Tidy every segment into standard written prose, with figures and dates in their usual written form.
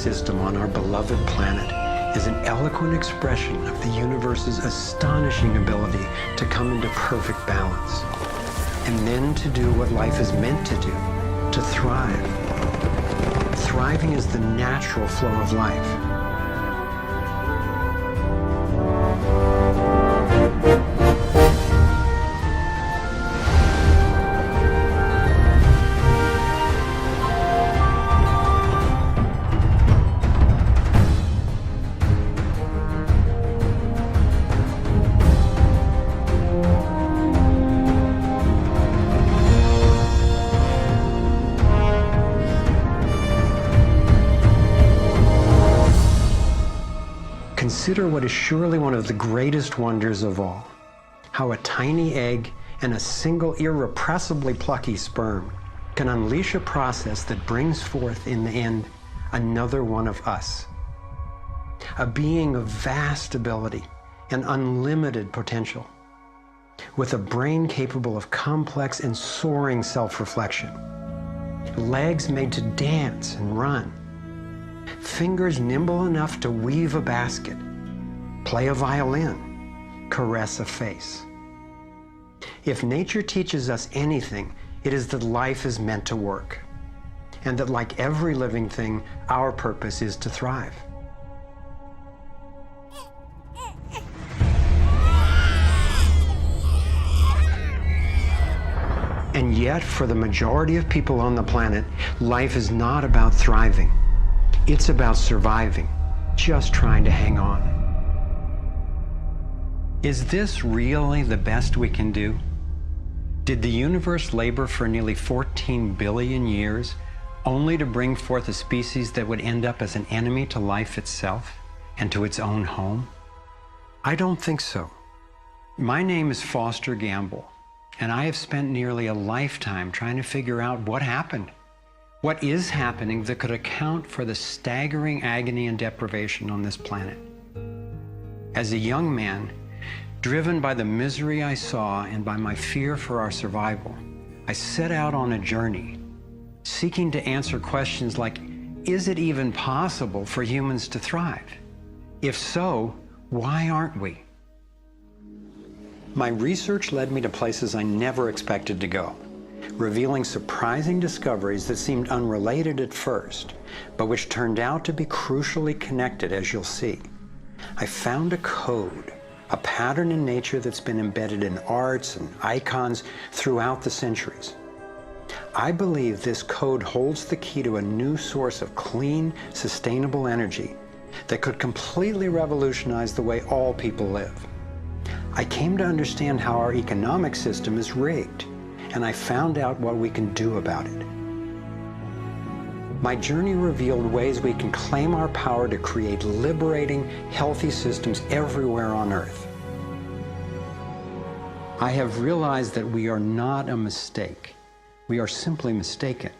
system on our beloved planet is an eloquent expression of the universe's astonishing ability to come into perfect balance, and then to do what life is meant to do, to thrive. Thriving is the natural flow of life. Consider what is surely one of the greatest wonders of all, how a tiny egg and a single irrepressibly plucky sperm can unleash a process that brings forth in the end another one of us. A being of vast ability and unlimited potential, with a brain capable of complex and soaring self-reflection, legs made to dance and run, fingers nimble enough to weave a basket, play a violin, caress a face. If nature teaches us anything, it is that life is meant to work, and that like every living thing, our purpose is to thrive. And yet, for the majority of people on the planet, life is not about thriving. It's about surviving, just trying to hang on. Is this really the best we can do? Did the universe labor for nearly 14 billion years only to bring forth a species that would end up as an enemy to life itself and to its own home? I don't think so. My name is Foster Gamble, and I have spent nearly a lifetime trying to figure out what happened. What is happening that could account for the staggering agony and deprivation on this planet? As a young man, driven by the misery I saw and by my fear for our survival, I set out on a journey, seeking to answer questions like, is it even possible for humans to thrive? If so, why aren't we? My research led me to places I never expected to go, revealing surprising discoveries that seemed unrelated at first, but which turned out to be crucially connected, as you'll see. I found a code, a pattern in nature that's been embedded in arts and icons throughout the centuries. I believe this code holds the key to a new source of clean, sustainable energy that could completely revolutionize the way all people live. I came to understand how our economic system is rigged, and I found out what we can do about it. My journey revealed ways we can claim our power to create liberating, healthy systems everywhere on Earth. I have realized that we are not a mistake. We are simply mistaken.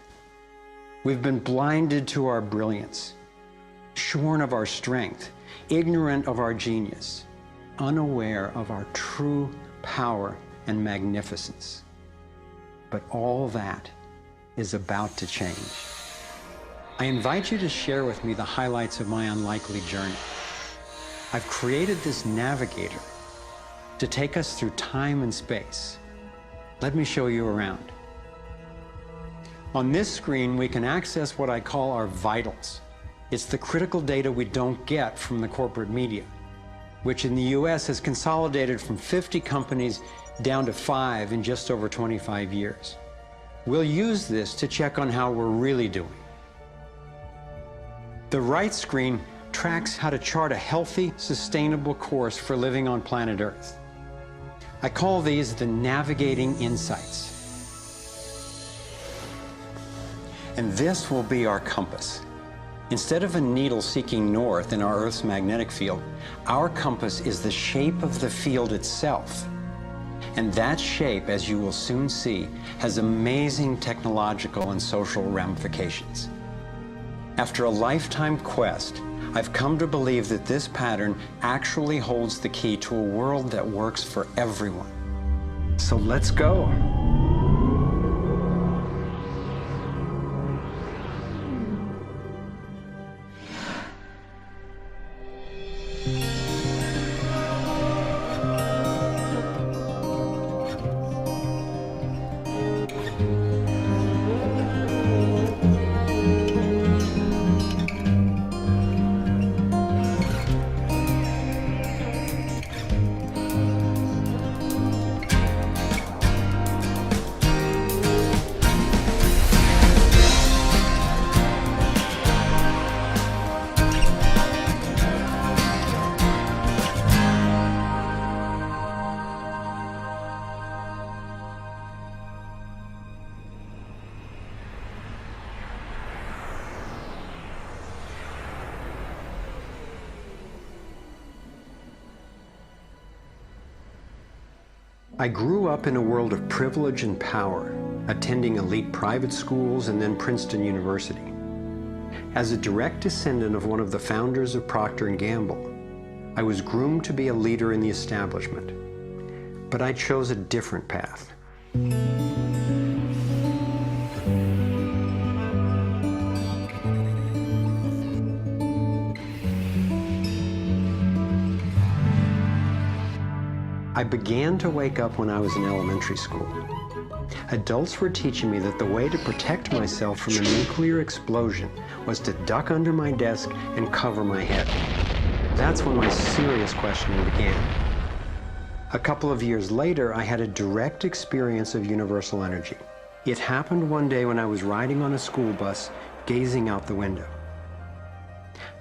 We've been blinded to our brilliance, shorn of our strength, ignorant of our genius, unaware of our true power and magnificence. But all that is about to change. I invite you to share with me the highlights of my unlikely journey. I've created this navigator to take us through time and space. Let me show you around. On this screen, we can access what I call our vitals. It's the critical data we don't get from the corporate media, which in the US has consolidated from 50 companies down to 5 in just over 25 years. We'll use this to check on how we're really doing. The right screen tracks how to chart a healthy, sustainable course for living on planet Earth. I call these the navigating insights. And this will be our compass. Instead of a needle seeking north in our Earth's magnetic field, our compass is the shape of the field itself. And that shape, as you will soon see, has amazing technological and social ramifications. After a lifetime quest, I've come to believe that this pattern actually holds the key to a world that works for everyone. So let's go. I grew up in a world of privilege and power, attending elite private schools and then Princeton University. As a direct descendant of one of the founders of Procter & Gamble, I was groomed to be a leader in the establishment. But I chose a different path. I began to wake up when I was in elementary school. Adults were teaching me that the way to protect myself from a nuclear explosion was to duck under my desk and cover my head. That's when my serious questioning began. A couple of years later, I had a direct experience of universal energy. It happened one day when I was riding on a school bus, gazing out the window.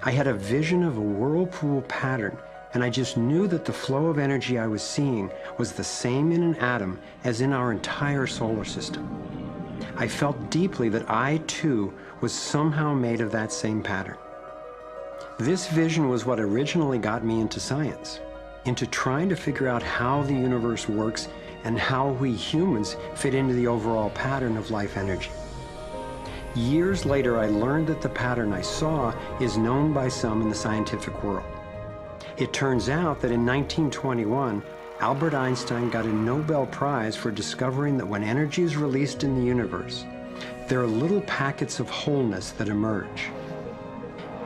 I had a vision of a whirlpool pattern, and I just knew that the flow of energy I was seeing was the same in an atom as in our entire solar system. I felt deeply that I, too, was somehow made of that same pattern. This vision was what originally got me into science, into trying to figure out how the universe works and how we humans fit into the overall pattern of life energy. Years later, I learned that the pattern I saw is known by some in the scientific world. It turns out that in 1921, Albert Einstein got a Nobel Prize for discovering that when energy is released in the universe, there are little packets of wholeness that emerge.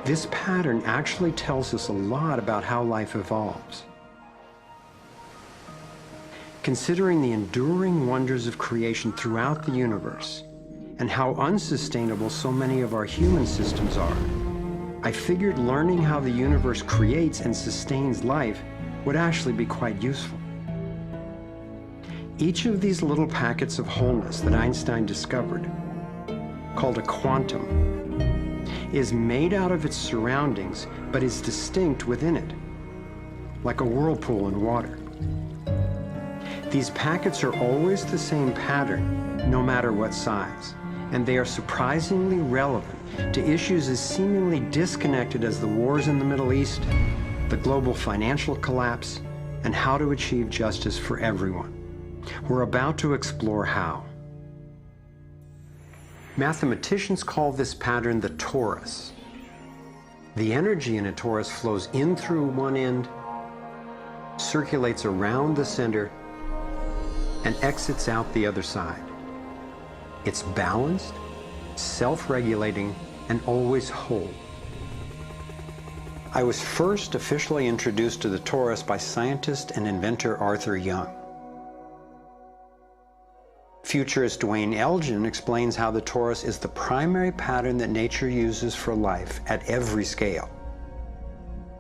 This pattern actually tells us a lot about how life evolves. Considering the enduring wonders of creation throughout the universe, and how unsustainable so many of our human systems are, I figured learning how the universe creates and sustains life would actually be quite useful. Each of these little packets of wholeness that Einstein discovered, called a quantum, is made out of its surroundings, but is distinct within it, like a whirlpool in water. These packets are always the same pattern, no matter what size, and they are surprisingly relevant to issues as seemingly disconnected as the wars in the Middle East, the global financial collapse, and how to achieve justice for everyone. We're about to explore how. Mathematicians call this pattern the torus. The energy in a torus flows in through one end, circulates around the center, and exits out the other side. It's balanced, self-regulating, and always whole. I was first officially introduced to the torus by scientist and inventor Arthur Young. Futurist Dwayne Elgin explains how the torus is the primary pattern that nature uses for life at every scale.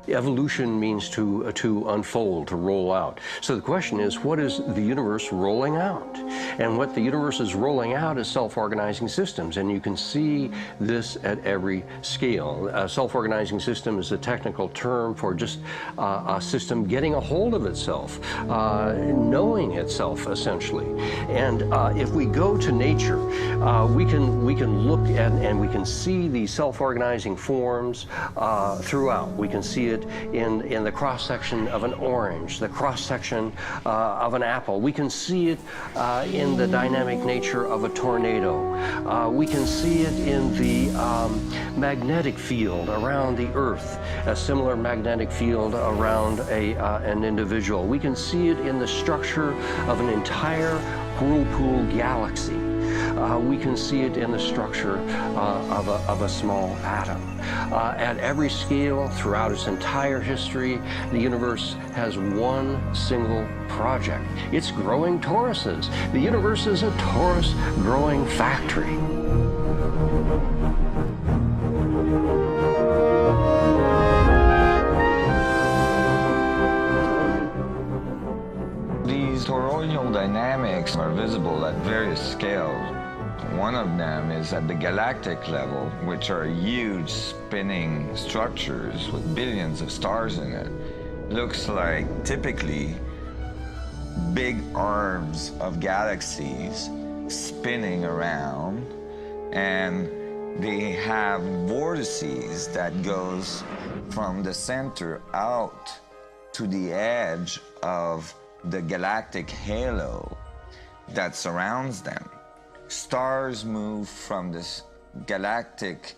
Evolution means to unfold, to roll out. So the question is, what is the universe rolling out? And what the universe is rolling out is self-organizing systems, and you can see this at every scale. A self-organizing system is a technical term for just a system getting a hold of itself, knowing itself, essentially. And if we go to nature, we can look at and we can see these self-organizing forms throughout. We can see it in the cross-section of an orange, the cross-section of an apple. We can see it in the dynamic nature of a tornado. We can see it in the magnetic field around the Earth, a similar magnetic field around an individual. We can see it in the structure of an entire whirlpool galaxy. we can see it in the structure of a small atom. At every scale, throughout its entire history, the universe has one single project. It's growing toruses. The universe is a torus growing factory. These toroidal dynamics are visible at various scales. One of them is at the galactic level, which are huge spinning structures with billions of stars in it. Looks like typically big arms of galaxies spinning around, and they have vortices that goes from the center out to the edge of the galactic halo that surrounds them. Stars move from this galactic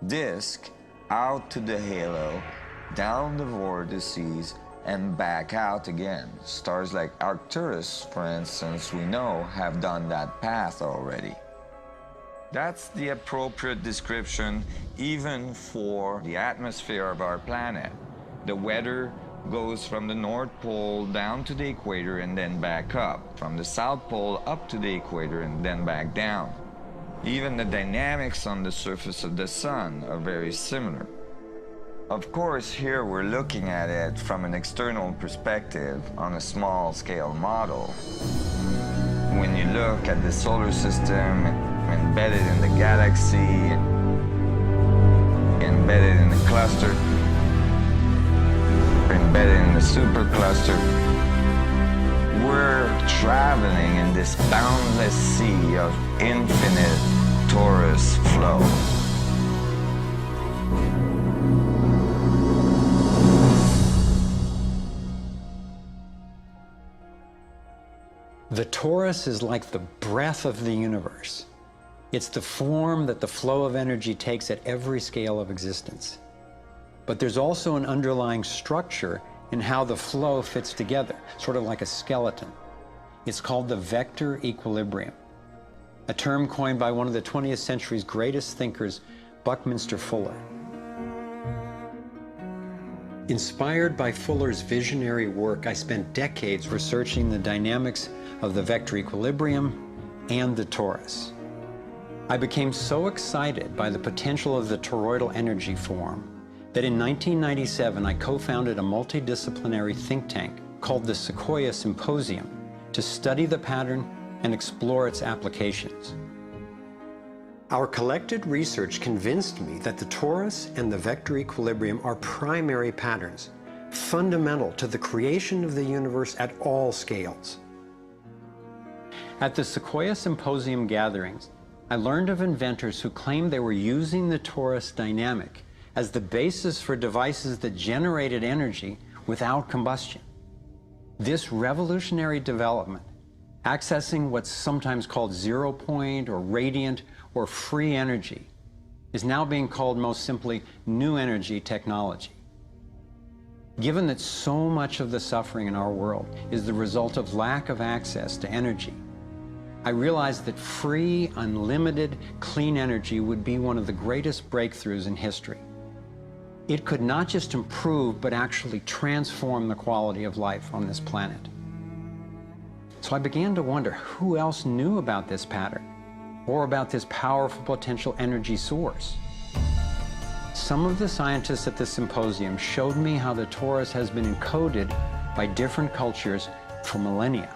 disk out to the halo, down the vortices, and back out again. Stars like Arcturus, for instance, we know have done that path already. That's the appropriate description even for the atmosphere of our planet. The weather goes from the North Pole down to the equator and then back up, from the South Pole up to the equator and then back down. Even the dynamics on the surface of the sun are very similar. Of course, here we're looking at it from an external perspective on a small scale model. When you look at the solar system embedded in the galaxy, embedded in the cluster, embedded in the supercluster, we're traveling in this boundless sea of infinite torus flow. The torus is like the breath of the universe. It's the form that the flow of energy takes at every scale of existence. But there's also an underlying structure in how the flow fits together, sort of like a skeleton. It's called the vector equilibrium, a term coined by one of the 20th century's greatest thinkers, Buckminster Fuller. Inspired by Fuller's visionary work, I spent decades researching the dynamics of the vector equilibrium and the torus. I became so excited by the potential of the toroidal energy form that in 1997 I co-founded a multidisciplinary think tank called the Sequoia Symposium to study the pattern and explore its applications. Our collected research convinced me that the torus and the vector equilibrium are primary patterns, fundamental to the creation of the universe at all scales. At the Sequoia Symposium gatherings, I learned of inventors who claimed they were using the torus dynamic as the basis for devices that generated energy without combustion. This revolutionary development, accessing what's sometimes called zero point or radiant or free energy, is now being called most simply new energy technology. Given that so much of the suffering in our world is the result of lack of access to energy, I realized that free, unlimited, clean energy would be one of the greatest breakthroughs in history. It could not just improve, but actually transform the quality of life on this planet. So I began to wonder who else knew about this pattern or about this powerful potential energy source. Some of the scientists at the symposium showed me how the torus has been encoded by different cultures for millennia.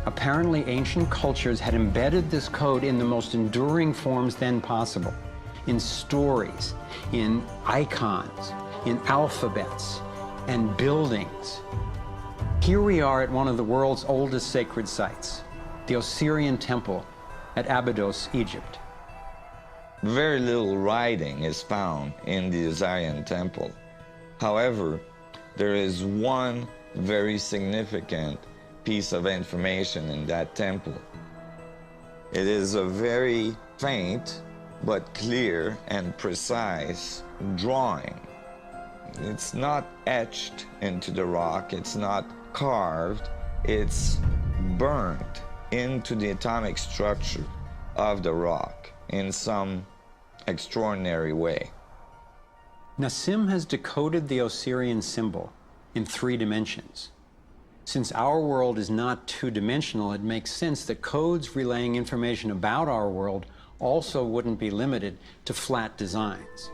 Apparently, ancient cultures had embedded this code in the most enduring forms then possible, in stories, in icons, in alphabets, and buildings. Here we are at one of the world's oldest sacred sites, the Osirian Temple at Abydos, Egypt. Very little writing is found in the Osirian Temple. However, there is one very significant piece of information in that temple. It is a very faint but clear and precise drawing. It's not etched into the rock, it's not carved, it's burnt into the atomic structure of the rock in some extraordinary way. Nassim has decoded the Osirian symbol in 3 dimensions. Since our world is not two-dimensional, it makes sense that codes relaying information about our world also wouldn't be limited to flat designs.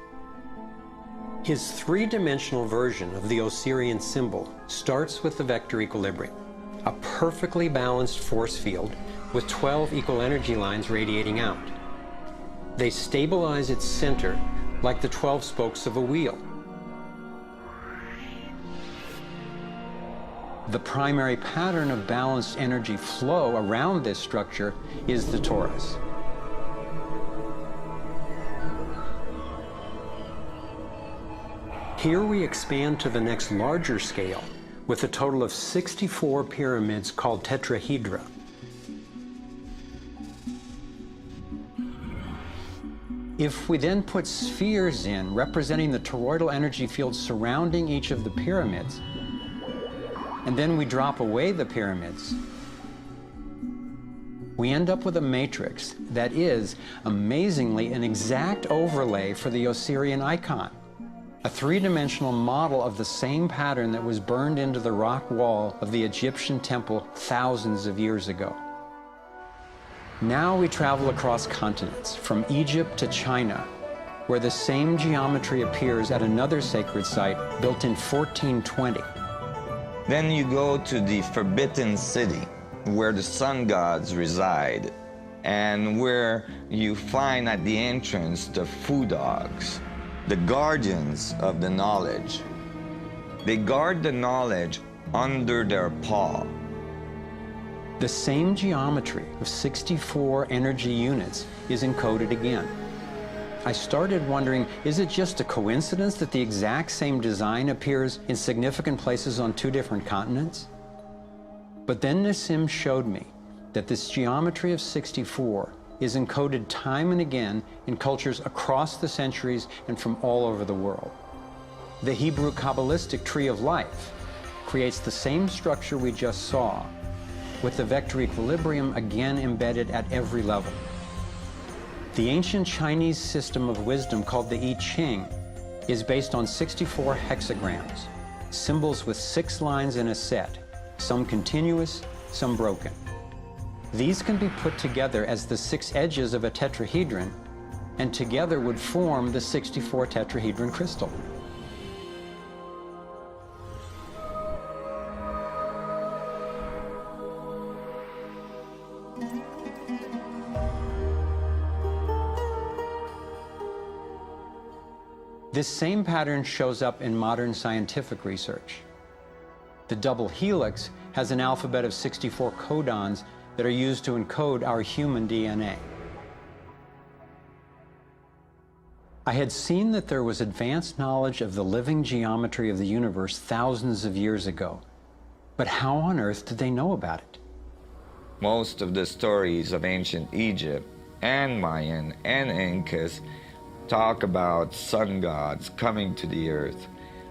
His 3-dimensional version of the Osirian symbol starts with the vector equilibrium, a perfectly balanced force field with 12 equal energy lines radiating out. They stabilize its center like the 12 spokes of a wheel. The primary pattern of balanced energy flow around this structure is the torus. Here we expand to the next larger scale with a total of 64 pyramids called tetrahedra. If we then put spheres in representing the toroidal energy fields surrounding each of the pyramids, and then we drop away the pyramids, we end up with a matrix that is, amazingly, an exact overlay for the Osirian icon, a 3-dimensional model of the same pattern that was burned into the rock wall of the Egyptian temple thousands of years ago. Now we travel across continents, from Egypt to China, where the same geometry appears at another sacred site built in 1420. Then you go to the Forbidden City, where the sun gods reside, and where you find at the entrance the food dogs, the guardians of the knowledge. They guard the knowledge under their paw. The same geometry of 64 energy units is encoded again. I started wondering, is it just a coincidence that the exact same design appears in significant places on 2 different continents? But then Nassim showed me that this geometry of 64 is encoded time and again in cultures across the centuries and from all over the world. The Hebrew Kabbalistic tree of life creates the same structure we just saw, with the vector equilibrium again embedded at every level. The ancient Chinese system of wisdom called the I Ching is based on 64 hexagrams, symbols with 6 lines in a set, some continuous, some broken. These can be put together as the 6 edges of a tetrahedron, and together would form the 64 tetrahedron crystal. This same pattern shows up in modern scientific research. The double helix has an alphabet of 64 codons that are used to encode our human DNA. I had seen that there was advanced knowledge of the living geometry of the universe thousands of years ago, but how on earth did they know about it? Most of the stories of ancient Egypt and Mayan and Incas talk about sun gods coming to the earth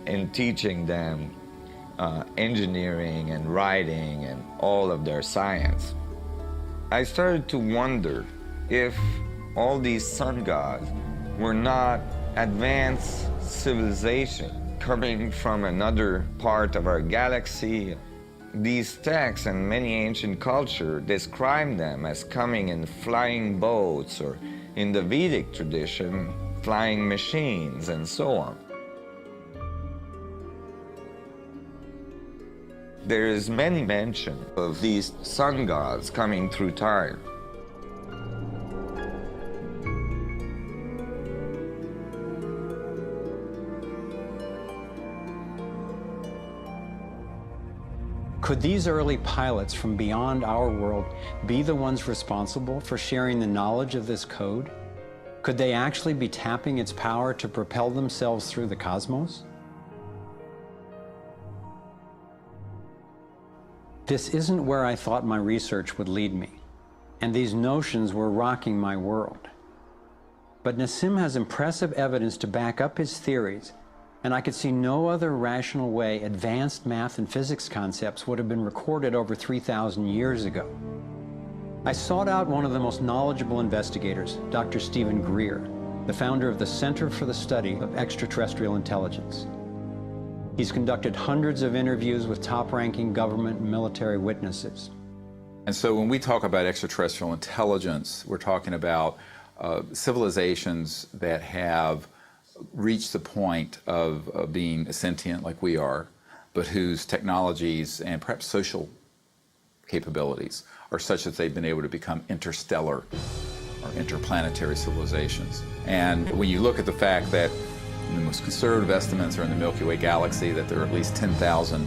and teaching them engineering and writing and all of their science. I started to wonder if all these sun gods were not advanced civilization coming from another part of our galaxy. These texts and many ancient cultures describe them as coming in flying boats, or in the Vedic tradition, flying machines, and so on. There is many mention of these sun gods coming through time. Could these early pilots from beyond our world be the ones responsible for sharing the knowledge of this code? Could they actually be tapping its power to propel themselves through the cosmos? This isn't where I thought my research would lead me, and these notions were rocking my world. But Nassim has impressive evidence to back up his theories, and I could see no other rational way advanced math and physics concepts would have been recorded over 3,000 years ago. I sought out one of the most knowledgeable investigators, Dr. Stephen Greer, the founder of the Center for the Study of Extraterrestrial Intelligence. He's conducted hundreds of interviews with top-ranking government and military witnesses. And so when we talk about extraterrestrial intelligence, we're talking about civilizations that have reached the point of being sentient like we are, but whose technologies and perhaps social capabilities are such that they've been able to become interstellar or interplanetary civilizations. And when you look at the fact that the most conservative estimates are in the Milky Way galaxy that there are at least 10,000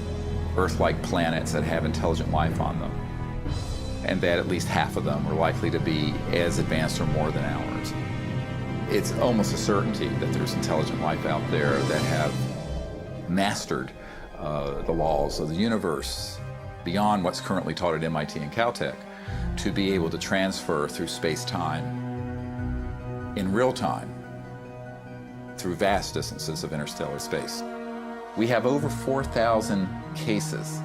Earth-like planets that have intelligent life on them, and that at least half of them are likely to be as advanced or more than ours. It's almost a certainty that there's intelligent life out there that have mastered the laws of the universe beyond what's currently taught at MIT and Caltech, to be able to transfer through space-time in real time through vast distances of interstellar space. We have over 4,000 cases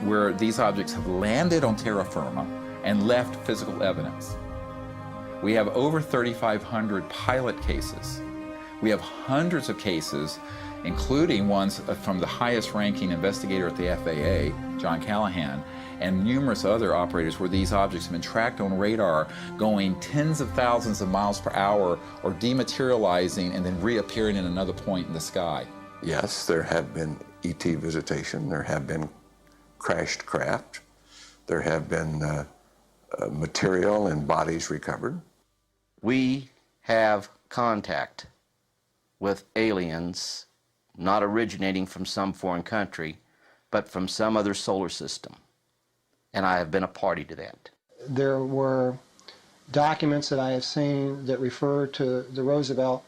where these objects have landed on terra firma and left physical evidence. We have over 3,500 pilot cases. We have hundreds of cases, including ones from the highest ranking investigator at the FAA, John Callahan, and numerous other operators where these objects have been tracked on radar going tens of thousands of miles per hour or dematerializing and then reappearing in another point in the sky. Yes, there have been ET visitation, there have been crashed craft, there have been material and bodies recovered. We have contact with aliens not originating from some foreign country, but from some other solar system. And I have been a party to that. There were documents that I have seen that refer to the Roosevelt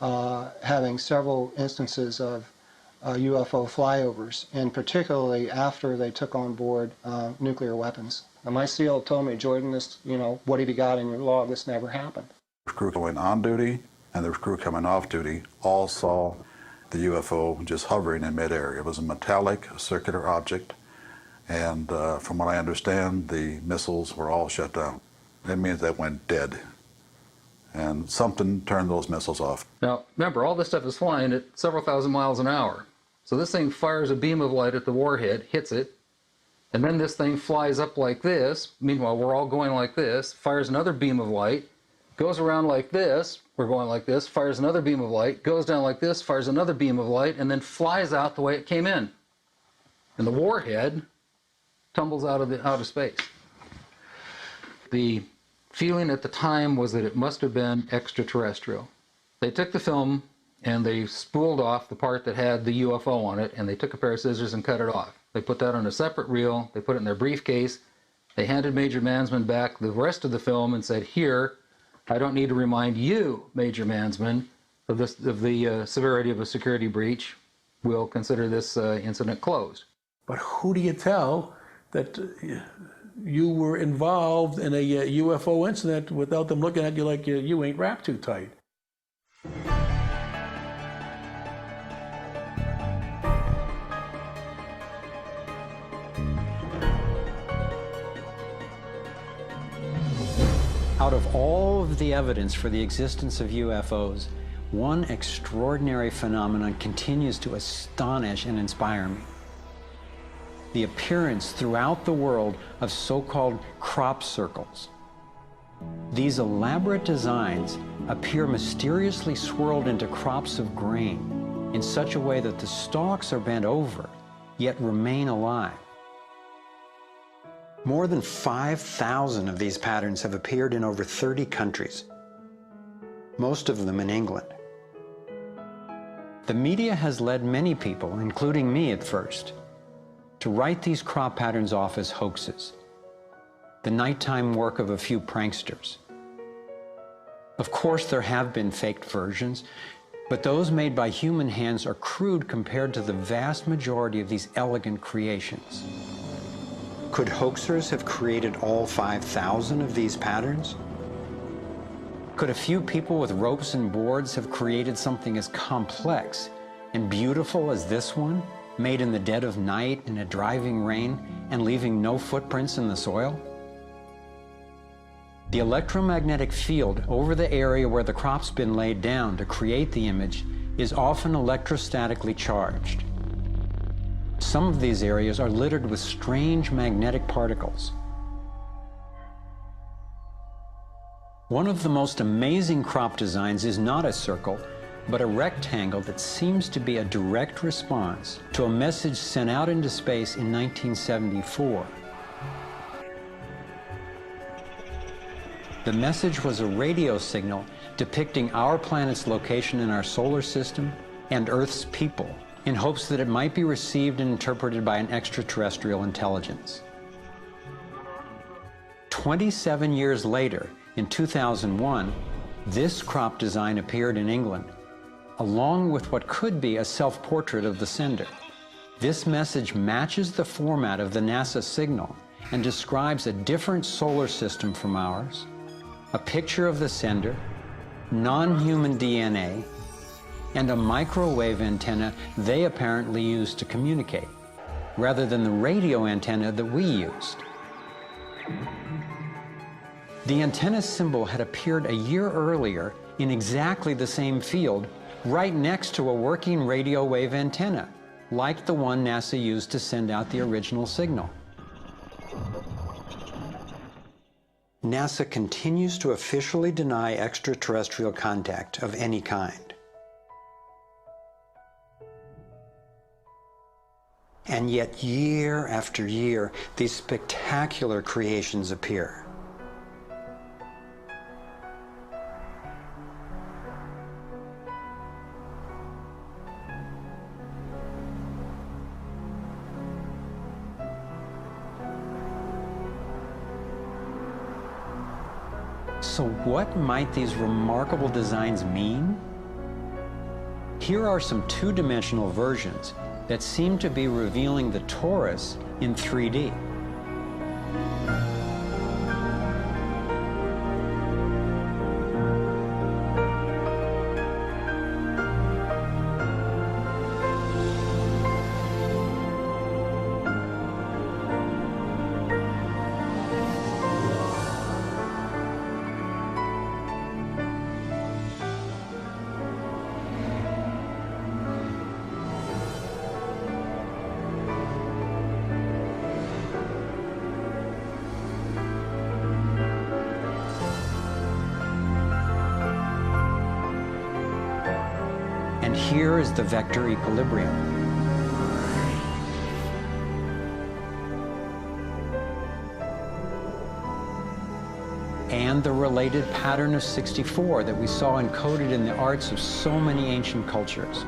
having several instances of UFO flyovers, and particularly after they took on board nuclear weapons. And my SEAL told me, Jordan, this, what have you got in your log? This never happened. The crew going on duty and the crew coming off duty all saw the UFO just hovering in midair. It was a metallic, circular object, and from what I understand, the missiles were all shut down. That means they went dead, and something turned those missiles off. Now, remember, all this stuff is flying at several thousand miles an hour. So this thing fires a beam of light at the warhead, hits it, and then this thing flies up like this. Meanwhile, we're all going like this, fires another beam of light, goes around like this, we're going like this, fires another beam of light, goes down like this, fires another beam of light, and then flies out the way it came in. And the warhead tumbles out of space. The feeling at the time was that it must have been extraterrestrial. They took the film and they spooled off the part that had the UFO on it, and they took a pair of scissors and cut it off. They put that on a separate reel, they put it in their briefcase, they handed Major Mansman back the rest of the film and said, here, I don't need to remind you, Major Mansman, of the severity of a security breach. We'll consider this incident closed. But who do you tell that you were involved in a UFO incident without them looking at you like you ain't wrapped too tight? Out of all of the evidence for the existence of UFOs, one extraordinary phenomenon continues to astonish and inspire me. The appearance throughout the world of so-called crop circles. These elaborate designs appear mysteriously swirled into crops of grain in such a way that the stalks are bent over, yet remain alive. More than 5,000 of these patterns have appeared in over 30 countries, most of them in England. The media has led many people, including me at first, to write these crop patterns off as hoaxes, the nighttime work of a few pranksters. Of course, there have been faked versions, but those made by human hands are crude compared to the vast majority of these elegant creations. Could hoaxers have created all 5,000 of these patterns? Could a few people with ropes and boards have created something as complex and beautiful as this one, made in the dead of night in a driving rain and leaving no footprints in the soil? The electromagnetic field over the area where the crop's been laid down to create the image is often electrostatically charged. Some of these areas are littered with strange magnetic particles. One of the most amazing crop designs is not a circle, but a rectangle that seems to be a direct response to a message sent out into space in 1974. The message was a radio signal depicting our planet's location in our solar system and Earth's people, in hopes that it might be received and interpreted by an extraterrestrial intelligence. 27 years later, in 2001, this crop design appeared in England, along with what could be a self-portrait of the sender. This message matches the format of the NASA signal and describes a different solar system from ours, a picture of the sender, non-human DNA, and a microwave antenna they apparently used to communicate, rather than the radio antenna that we used. The antenna symbol had appeared a year earlier in exactly the same field, right next to a working radio wave antenna, like the one NASA used to send out the original signal. NASA continues to officially deny extraterrestrial contact of any kind. And yet, year after year, these spectacular creations appear. So what might these remarkable designs mean? Here are some two-dimensional versions that seem to be revealing the torus in 3D. And here is the vector equilibrium. And the related pattern of 64 that we saw encoded in the arts of so many ancient cultures.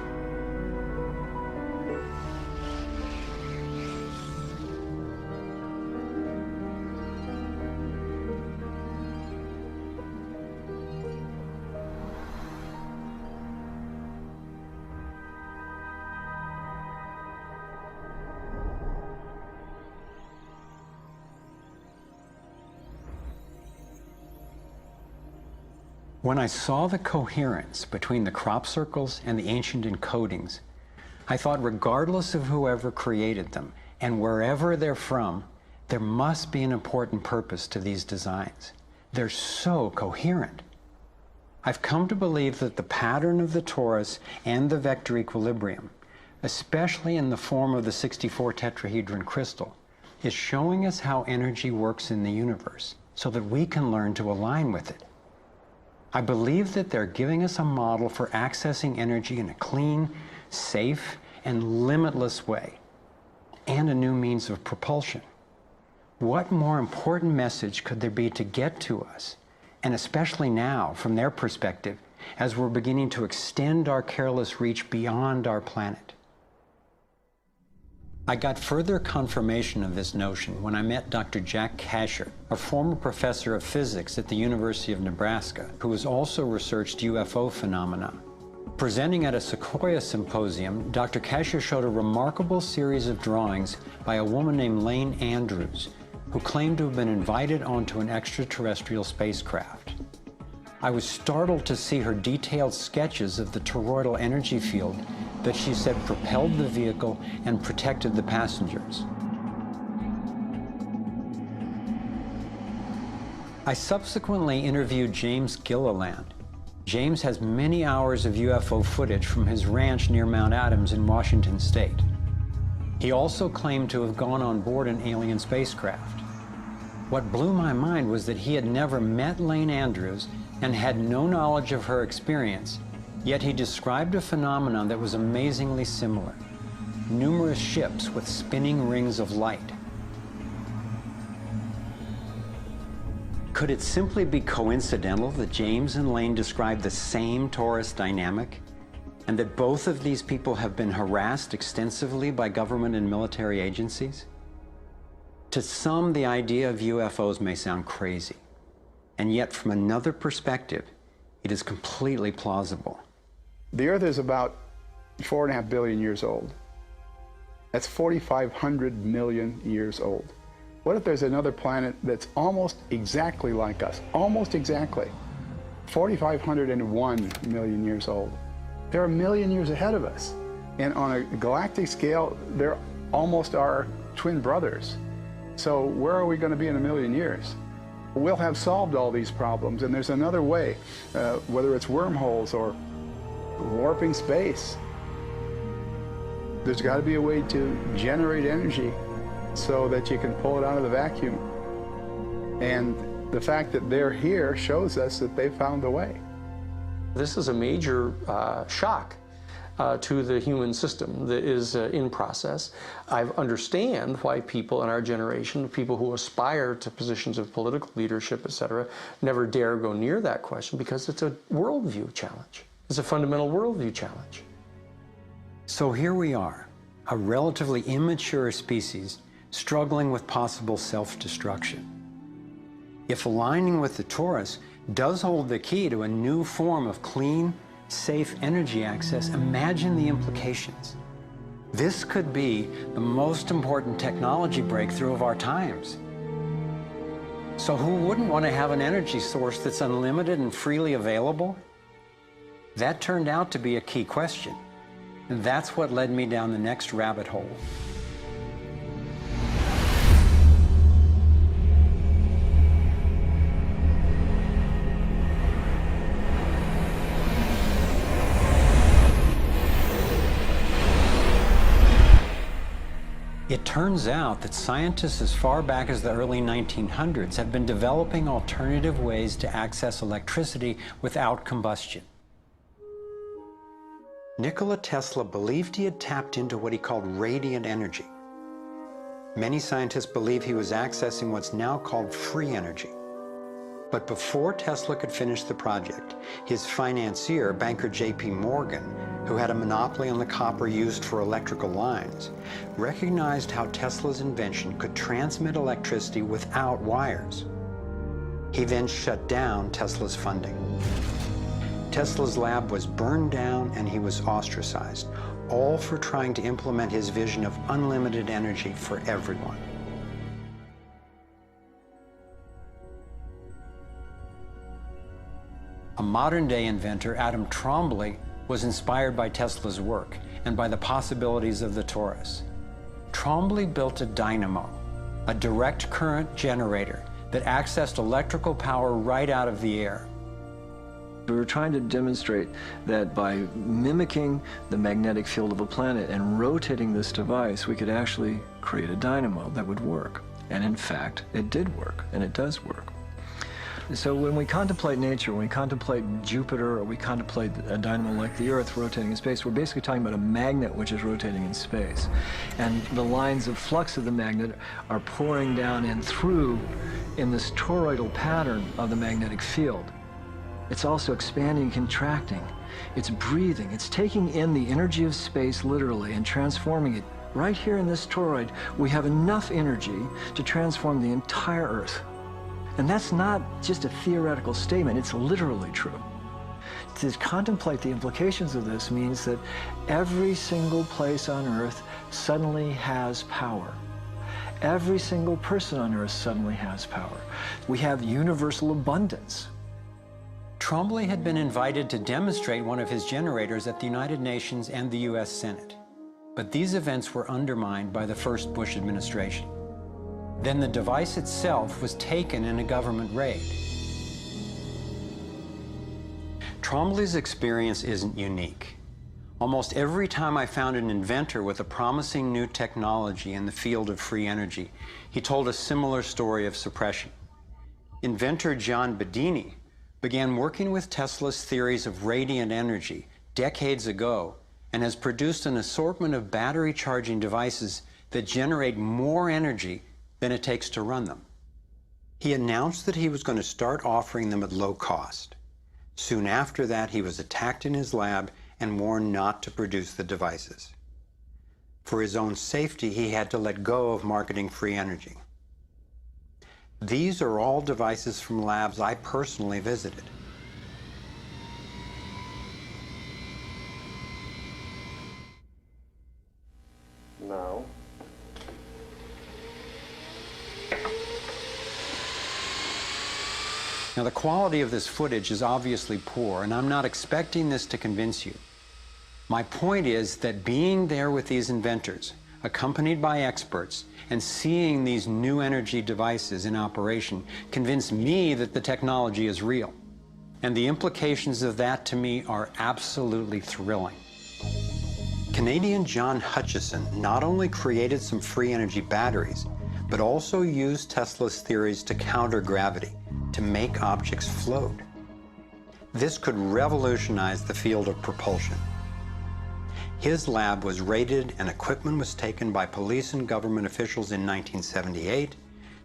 When I saw the coherence between the crop circles and the ancient encodings, I thought regardless of whoever created them and wherever they're from, there must be an important purpose to these designs. They're so coherent. I've come to believe that the pattern of the torus and the vector equilibrium, especially in the form of the 64 tetrahedron crystal, is showing us how energy works in the universe so that we can learn to align with it. I believe that they're giving us a model for accessing energy in a clean, safe, and limitless way, and a new means of propulsion. What more important message could there be to get to us, and especially now, from their perspective, as we're beginning to extend our careless reach beyond our planet? I got further confirmation of this notion when I met Dr. Jack Kasher, a former professor of physics at the University of Nebraska, who has also researched UFO phenomena. Presenting at a Sequoia symposium, Dr. Kasher showed a remarkable series of drawings by a woman named Lane Andrews, who claimed to have been invited onto an extraterrestrial spacecraft. I was startled to see her detailed sketches of the toroidal energy field that she said propelled the vehicle and protected the passengers. I subsequently interviewed James Gilliland. James has many hours of UFO footage from his ranch near Mount Adams in Washington state. He also claimed to have gone on board an alien spacecraft. What blew my mind was that he had never met Lane Andrews and had no knowledge of her experience, yet he described a phenomenon that was amazingly similar: numerous ships with spinning rings of light. Could it simply be coincidental that James and Lane described the same torus dynamic, and that both of these people have been harassed extensively by government and military agencies? To some, the idea of UFOs may sound crazy, and yet from another perspective, it is completely plausible. The Earth is about 4.5 billion years old. That's 4,500 million years old. What if there's another planet that's almost exactly like us? Almost exactly. 4,501 million years old. They're a million years ahead of us. And on a galactic scale, they're almost our twin brothers. So where are we going to be in a million years? We'll have solved all these problems, and there's another way, whether it's wormholes or warping space. There's got to be a way to generate energy so that you can pull it out of the vacuum. And the fact that they're here shows us that they found a way. This is a major shock to the human system that is in process. I understand why people in our generation, people who aspire to positions of political leadership, etc., never dare go near that question, because it's a worldview challenge. It's a fundamental worldview challenge. So here we are, a relatively immature species struggling with possible self-destruction. If aligning with the torus does hold the key to a new form of clean, safe energy access, imagine the implications. This could be the most important technology breakthrough of our times. So who wouldn't want to have an energy source that's unlimited and freely available? That turned out to be a key question, and that's what led me down the next rabbit hole. It turns out that scientists as far back as the early 1900s have been developing alternative ways to access electricity without combustion. Nikola Tesla believed he had tapped into what he called radiant energy. Many scientists believe he was accessing what's now called free energy. But before Tesla could finish the project, his financier, banker J.P. Morgan, who had a monopoly on the copper used for electrical lines, recognized how Tesla's invention could transmit electricity without wires. He then shut down Tesla's funding. Tesla's lab was burned down and he was ostracized, all for trying to implement his vision of unlimited energy for everyone. A modern-day inventor, Adam Trombley, was inspired by Tesla's work and by the possibilities of the torus. Trombley built a dynamo, a direct current generator that accessed electrical power right out of the air. We were trying to demonstrate that by mimicking the magnetic field of a planet and rotating this device, we could actually create a dynamo that would work. And in fact, it did work, and it does work. So when we contemplate nature, when we contemplate Jupiter, or we contemplate a dynamo like the Earth rotating in space, we're basically talking about a magnet which is rotating in space. And the lines of flux of the magnet are pouring down and through in this toroidal pattern of the magnetic field. It's also expanding and contracting. It's breathing. It's taking in the energy of space literally and transforming it. Right here in this toroid, we have enough energy to transform the entire Earth. And that's not just a theoretical statement, it's literally true. To contemplate the implications of this means that every single place on Earth suddenly has power. Every single person on Earth suddenly has power. We have universal abundance. Trombley had been invited to demonstrate one of his generators at the United Nations and the U.S. Senate. But these events were undermined by the first Bush administration. Then the device itself was taken in a government raid. Trombley's experience isn't unique. Almost every time I found an inventor with a promising new technology in the field of free energy, he told a similar story of suppression. Inventor John Bedini began working with Tesla's theories of radiant energy decades ago and has produced an assortment of battery charging devices that generate more energy than it takes to run them. He announced that he was going to start offering them at low cost. Soon after that, he was attacked in his lab and warned not to produce the devices. For his own safety, he had to let go of marketing free energy. These are all devices from labs I personally visited. Now. Now, the quality of this footage is obviously poor, and I'm not expecting this to convince you. My point is that being there with these inventors, accompanied by experts, and seeing these new energy devices in operation convinced me that the technology is real. And the implications of that to me are absolutely thrilling. Canadian John Hutchison not only created some free energy batteries, but also used Tesla's theories to counter gravity, to make objects float. This could revolutionize the field of propulsion. His lab was raided and equipment was taken by police and government officials in 1978,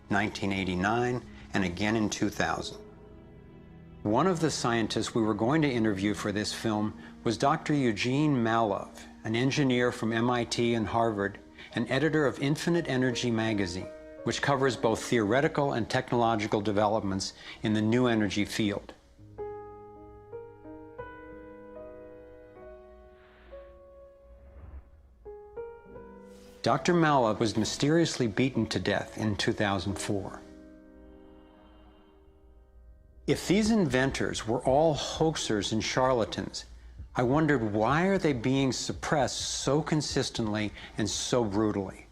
1989, and again in 2000. One of the scientists we were going to interview for this film was Dr. Eugene Malov, an engineer from MIT and Harvard, and editor of Infinite Energy magazine, which covers both theoretical and technological developments in the new energy field. Dr. Malov was mysteriously beaten to death in 2004. If these inventors were all hoaxers and charlatans, I wondered, why are they being suppressed so consistently and so brutally?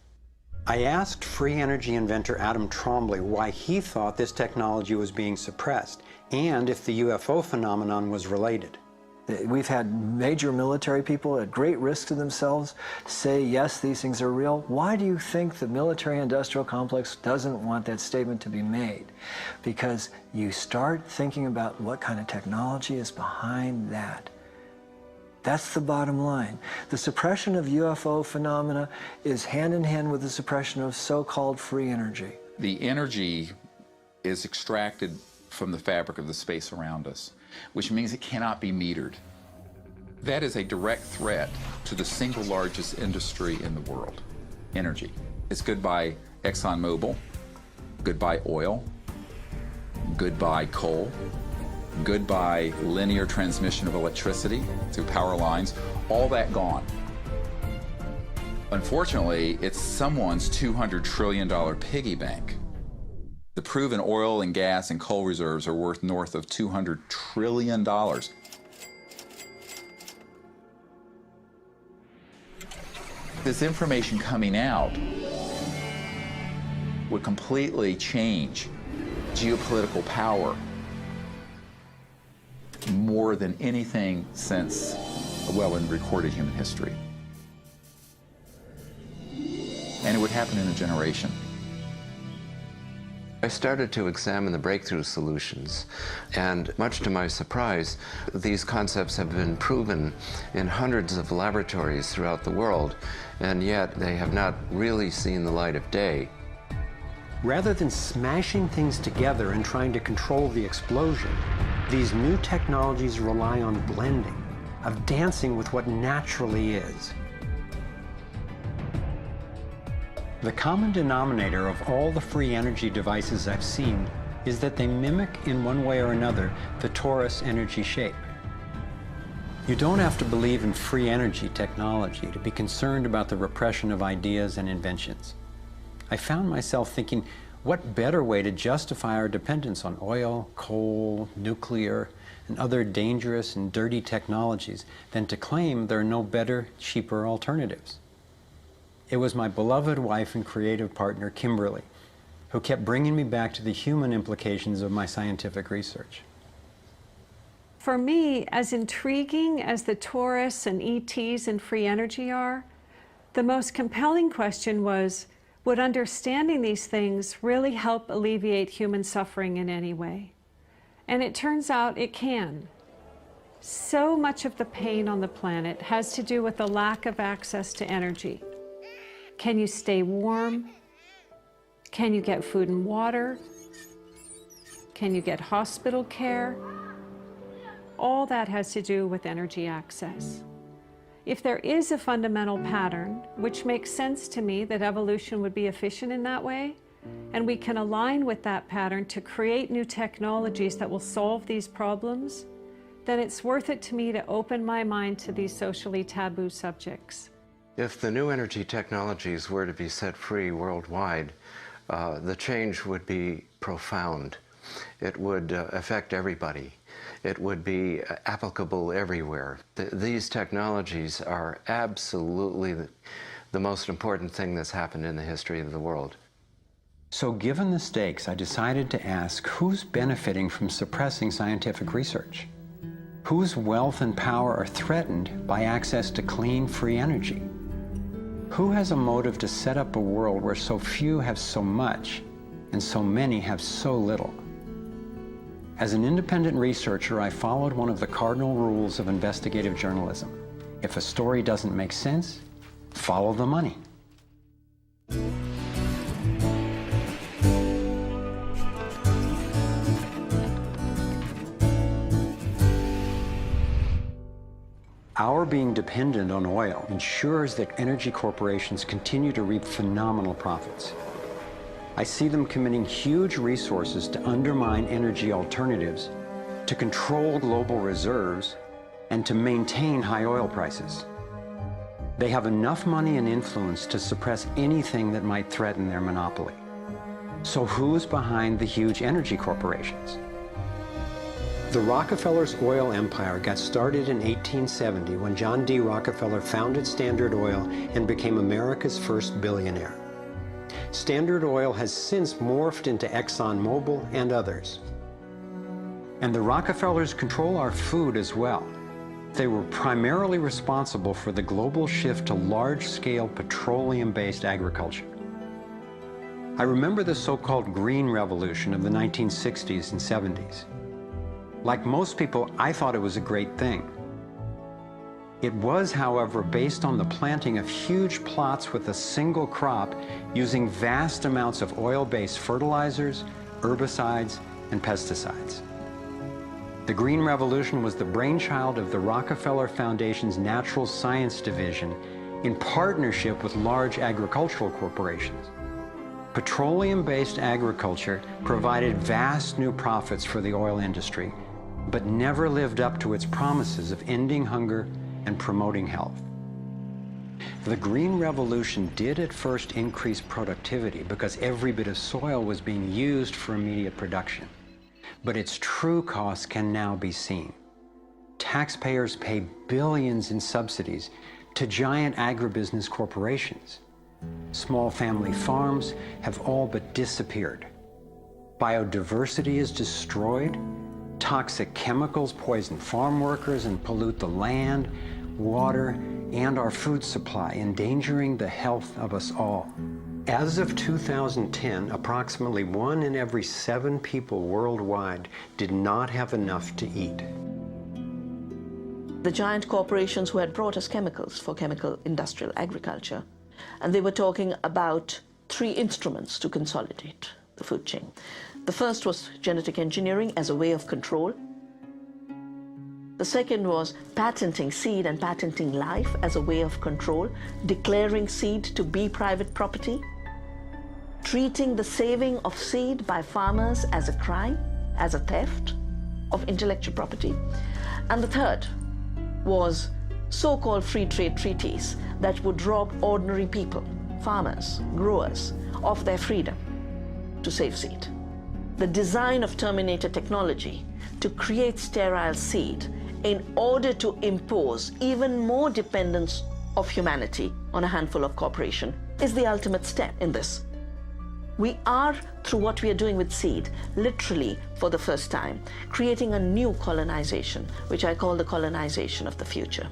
I asked free energy inventor Adam Trombley why he thought this technology was being suppressed, and if the UFO phenomenon was related. We've had major military people at great risk to themselves say, yes, these things are real. Why do you think the military-industrial complex doesn't want that statement to be made? Because you start thinking about what kind of technology is behind that. That's the bottom line. The suppression of UFO phenomena is hand in hand with the suppression of so-called free energy. The energy is extracted from the fabric of the space around us, which means it cannot be metered. That is a direct threat to the single largest industry in the world, energy. It's goodbye ExxonMobil, goodbye oil, goodbye coal, goodbye linear transmission of electricity through power lines, all that gone. Unfortunately, it's someone's $200 trillion piggy bank. The proven oil and gas and coal reserves are worth north of $200 trillion. This information coming out would completely change geopolitical power more than anything since, well, in recorded human history. And it would happen in a generation. I started to examine the breakthrough solutions, and much to my surprise, these concepts have been proven in hundreds of laboratories throughout the world, and yet they have not really seen the light of day. Rather than smashing things together and trying to control the explosion, these new technologies rely on blending, of dancing with what naturally is. The common denominator of all the free energy devices I've seen is that they mimic, in one way or another, the torus energy shape. You don't have to believe in free energy technology to be concerned about the repression of ideas and inventions. I found myself thinking, what better way to justify our dependence on oil, coal, nuclear, and other dangerous and dirty technologies than to claim there are no better, cheaper alternatives? It was my beloved wife and creative partner, Kimberly, who kept bringing me back to the human implications of my scientific research. For me, as intriguing as the tourists and ETs and free energy are, the most compelling question was, would understanding these things really help alleviate human suffering in any way? And it turns out it can. So much of the pain on the planet has to do with the lack of access to energy. Can you stay warm? Can you get food and water? Can you get hospital care? All that has to do with energy access. If there is a fundamental pattern, which makes sense to me that evolution would be efficient in that way, and we can align with that pattern to create new technologies that will solve these problems, then it's worth it to me to open my mind to these socially taboo subjects. If the new energy technologies were to be set free worldwide, the change would be profound. It would affect everybody. It would be applicable everywhere. These technologies are absolutely the most important thing that's happened in the history of the world. So given the stakes, I decided to ask who's benefiting from suppressing scientific research? Whose wealth and power are threatened by access to clean, free energy? Who has a motive to set up a world where so few have so much and so many have so little? As an independent researcher, I followed one of the cardinal rules of investigative journalism. If a story doesn't make sense, follow the money. Our being dependent on oil ensures that energy corporations continue to reap phenomenal profits. I see them committing huge resources to undermine energy alternatives, to control global reserves, and to maintain high oil prices. They have enough money and influence to suppress anything that might threaten their monopoly. So who's behind the huge energy corporations? The Rockefellers' oil empire got started in 1870 when John D. Rockefeller founded Standard Oil and became America's first billionaire. Standard Oil has since morphed into ExxonMobil and others. And the Rockefellers control our food as well. They were primarily responsible for the global shift to large-scale petroleum-based agriculture. I remember the so-called Green Revolution of the 1960s and 70s. Like most people, I thought it was a great thing. It was, however, based on the planting of huge plots with a single crop using vast amounts of oil-based fertilizers, herbicides, and pesticides. The Green Revolution was the brainchild of the Rockefeller Foundation's Natural Science Division in partnership with large agricultural corporations. Petroleum-based agriculture provided vast new profits for the oil industry, but never lived up to its promises of ending hunger and promoting health. The Green Revolution did at first increase productivity because every bit of soil was being used for immediate production. But its true costs can now be seen. Taxpayers pay billions in subsidies to giant agribusiness corporations. Small family farms have all but disappeared. Biodiversity is destroyed. Toxic chemicals poison farm workers and pollute the land, water, and our food supply, endangering the health of us all. As of 2010, approximately 1 in every 7 people worldwide did not have enough to eat. The giant corporations who had brought us chemicals for chemical industrial agriculture, and they were talking about 3 instruments to consolidate the food chain. The first was genetic engineering as a way of control. The second was patenting seed and patenting life as a way of control, declaring seed to be private property, treating the saving of seed by farmers as a crime, as a theft of intellectual property. And the third was so-called free trade treaties that would rob ordinary people, farmers, growers, of their freedom to save seed. The design of terminator technology to create sterile seed in order to impose even more dependence of humanity on a handful of corporations is the ultimate step in this. We are, through what we are doing with seed, literally for the first time, creating a new colonization, which I call the colonization of the future.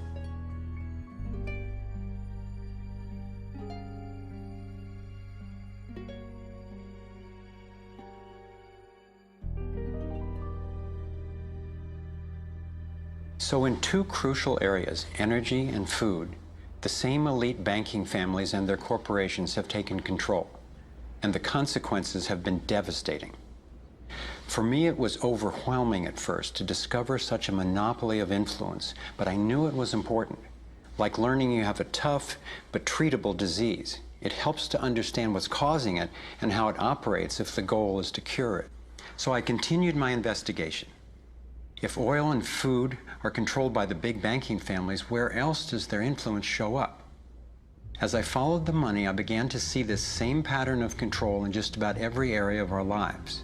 So in two crucial areas, energy and food, the same elite banking families and their corporations have taken control, and the consequences have been devastating. For me, it was overwhelming at first to discover such a monopoly of influence, but I knew it was important. Like learning you have a tough but treatable disease. It helps to understand what's causing it and how it operates if the goal is to cure it. So I continued my investigation. If oil and food are controlled by the big banking families, where else does their influence show up? As I followed the money, I began to see this same pattern of control in just about every area of our lives.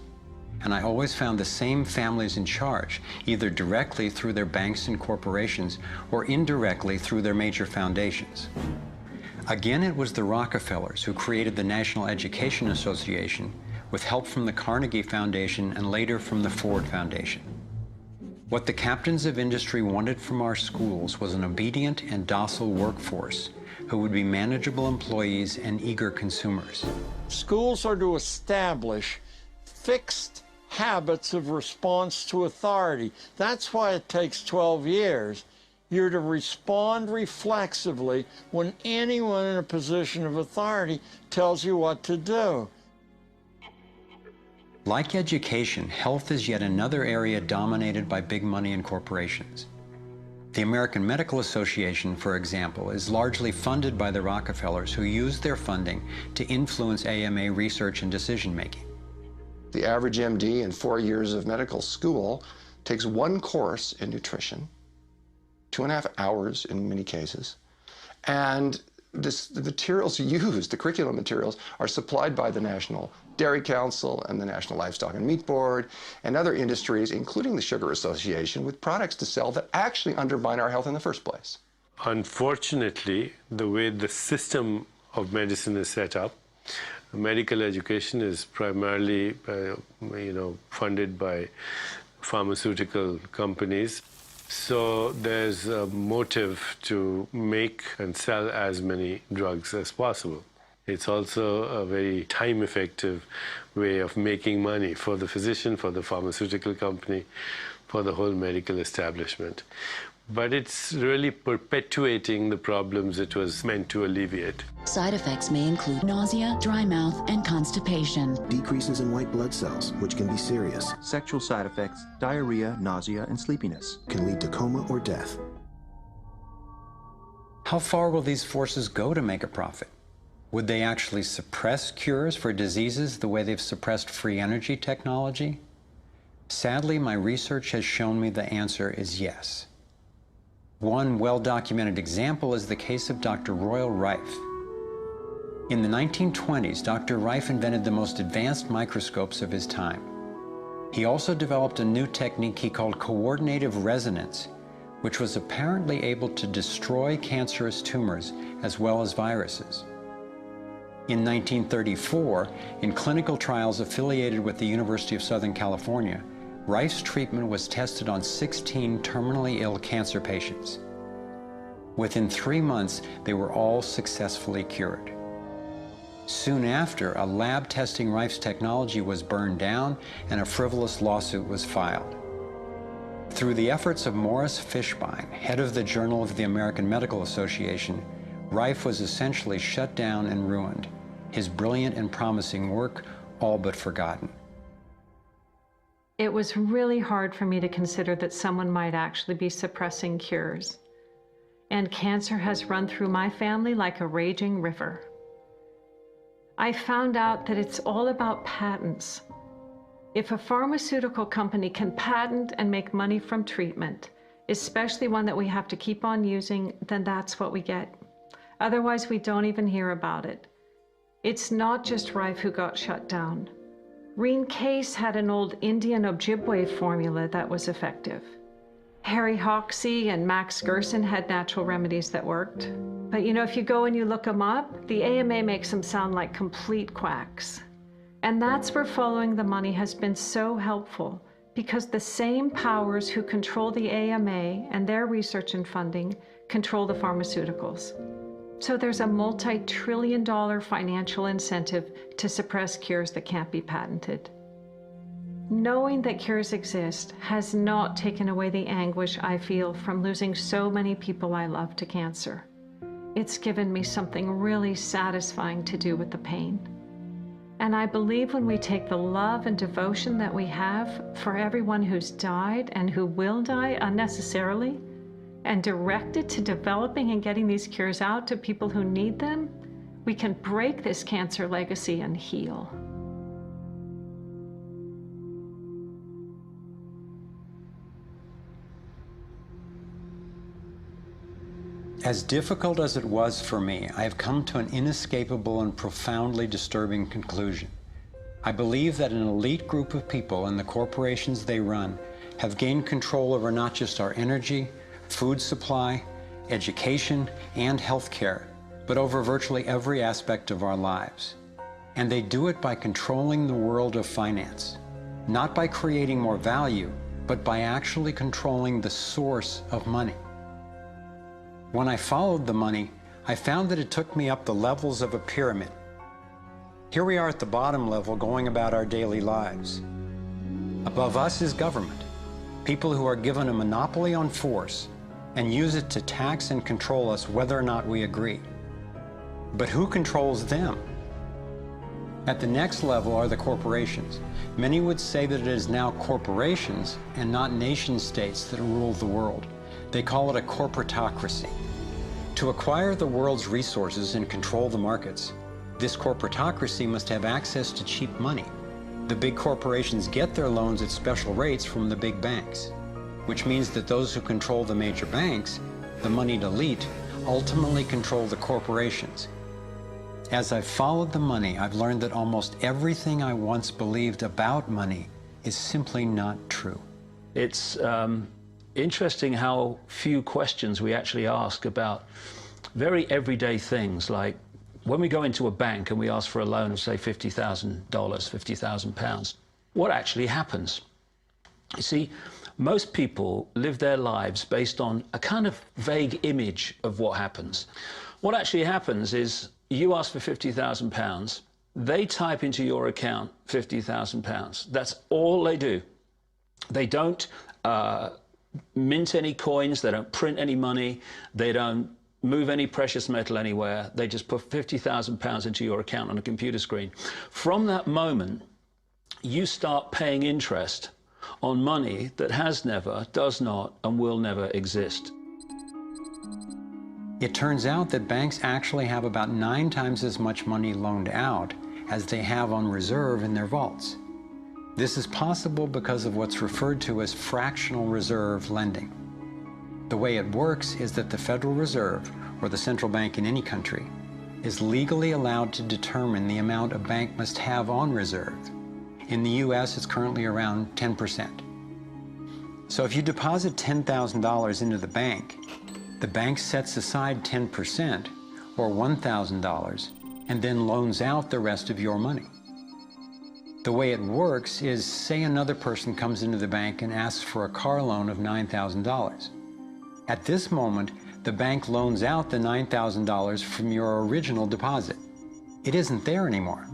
And I always found the same families in charge, either directly through their banks and corporations or indirectly through their major foundations. Again, it was the Rockefellers who created the National Education Association with help from the Carnegie Foundation and later from the Ford Foundation. What the captains of industry wanted from our schools was an obedient and docile workforce who would be manageable employees and eager consumers. Schools are to establish fixed habits of response to authority. That's why it takes 12 years. You're to respond reflexively when anyone in a position of authority tells you what to do. Like education, health is yet another area dominated by big money and corporations. The American Medical Association, for example, is largely funded by the Rockefellers, who use their funding to influence AMA research and decision-making. The average MD in 4 years of medical school takes one course in nutrition, 2.5 hours in many cases, and the materials used, the curriculum materials, are supplied by the National Dairy Council and the National Livestock and Meat Board and other industries, including the Sugar Association, with products to sell that actually undermine our health in the first place. Unfortunately, the way the system of medicine is set up, medical education is primarily funded by pharmaceutical companies. So there's a motive to make and sell as many drugs as possible. It's also a very time-effective way of making money for the physician, for the pharmaceutical company, for the whole medical establishment. But it's really perpetuating the problems it was meant to alleviate. Side effects may include nausea, dry mouth, and constipation. Decreases in white blood cells, which can be serious. Sexual side effects, diarrhea, nausea, and sleepiness. Can lead to coma or death. How far will these forces go to make a profit? Would they actually suppress cures for diseases the way they've suppressed free energy technology? Sadly, my research has shown me the answer is yes. One well-documented example is the case of Dr. Royal Rife. In the 1920s, Dr. Rife invented the most advanced microscopes of his time. He also developed a new technique he called coordinative resonance, which was apparently able to destroy cancerous tumors as well as viruses. In 1934, in clinical trials affiliated with the University of Southern California, Rife's treatment was tested on 16 terminally ill cancer patients. Within 3 months, they were all successfully cured. Soon after, a lab testing Rife's technology was burned down and a frivolous lawsuit was filed. Through the efforts of Morris Fishbein, head of the Journal of the American Medical Association, Rife was essentially shut down and ruined, his brilliant and promising work all but forgotten. It was really hard for me to consider that someone might actually be suppressing cures. And cancer has run through my family like a raging river. I found out that it's all about patents. If a pharmaceutical company can patent and make money from treatment, especially one that we have to keep on using, then that's what we get. Otherwise, we don't even hear about it. It's not just Rife who got shut down. Reen Case had an old Indian Ojibwe formula that was effective. Harry Hoxsey and Max Gerson had natural remedies that worked. But if you go and you look them up, the AMA makes them sound like complete quacks. And that's where following the money has been so helpful, because the same powers who control the AMA and their research and funding control the pharmaceuticals. So there's a multi-trillion-dollar financial incentive to suppress cures that can't be patented. Knowing that cures exist has not taken away the anguish I feel from losing so many people I love to cancer. It's given me something really satisfying to do with the pain. And I believe when we take the love and devotion that we have for everyone who's died and who will die unnecessarily, and direct it to developing and getting these cures out to people who need them, we can break this cancer legacy and heal. As difficult as it was for me, I have come to an inescapable and profoundly disturbing conclusion. I believe that an elite group of people and the corporations they run have gained control over not just our energy, food supply, education, and healthcare, but over virtually every aspect of our lives. And they do it by controlling the world of finance, not by creating more value, but by actually controlling the source of money. When I followed the money, I found that it took me up the levels of a pyramid. Here we are at the bottom level going about our daily lives. Above us is government, people who are given a monopoly on force and use it to tax and control us whether or not we agree. But who controls them? At the next level are the corporations. Many would say that it is now corporations and not nation states that rule the world. They call it a corporatocracy. To acquire the world's resources and control the markets, this corporatocracy must have access to cheap money. The big corporations get their loans at special rates from the big banks, which means that those who control the major banks, the moneyed elite, ultimately control the corporations. As I've followed the money, I've learned that almost everything I once believed about money is simply not true. It's interesting how few questions we actually ask about very everyday things, like when we go into a bank and we ask for a loan of, say, $50,000, £50,000, what actually happens? You see, most people live their lives based on a kind of vague image of what happens. What actually happens is you ask for £50,000, they type into your account £50,000. That's all they do. They don't mint any coins, they don't print any money, they don't move any precious metal anywhere. They just put £50,000 into your account on a computer screen. From that moment, you start paying interest on money that has never, does not, and will never exist. It turns out that banks actually have about 9 times as much money loaned out as they have on reserve in their vaults. This is possible because of what's referred to as fractional reserve lending. The way it works is that the Federal Reserve, or the central bank in any country, is legally allowed to determine the amount a bank must have on reserve. In the US, it's currently around 10%. So if you deposit $10,000 into the bank sets aside 10%, or $1,000, and then loans out the rest of your money. The way it works is, say another person comes into the bank and asks for a car loan of $9,000. At this moment, the bank loans out the $9,000 from your original deposit. It isn't there anymore.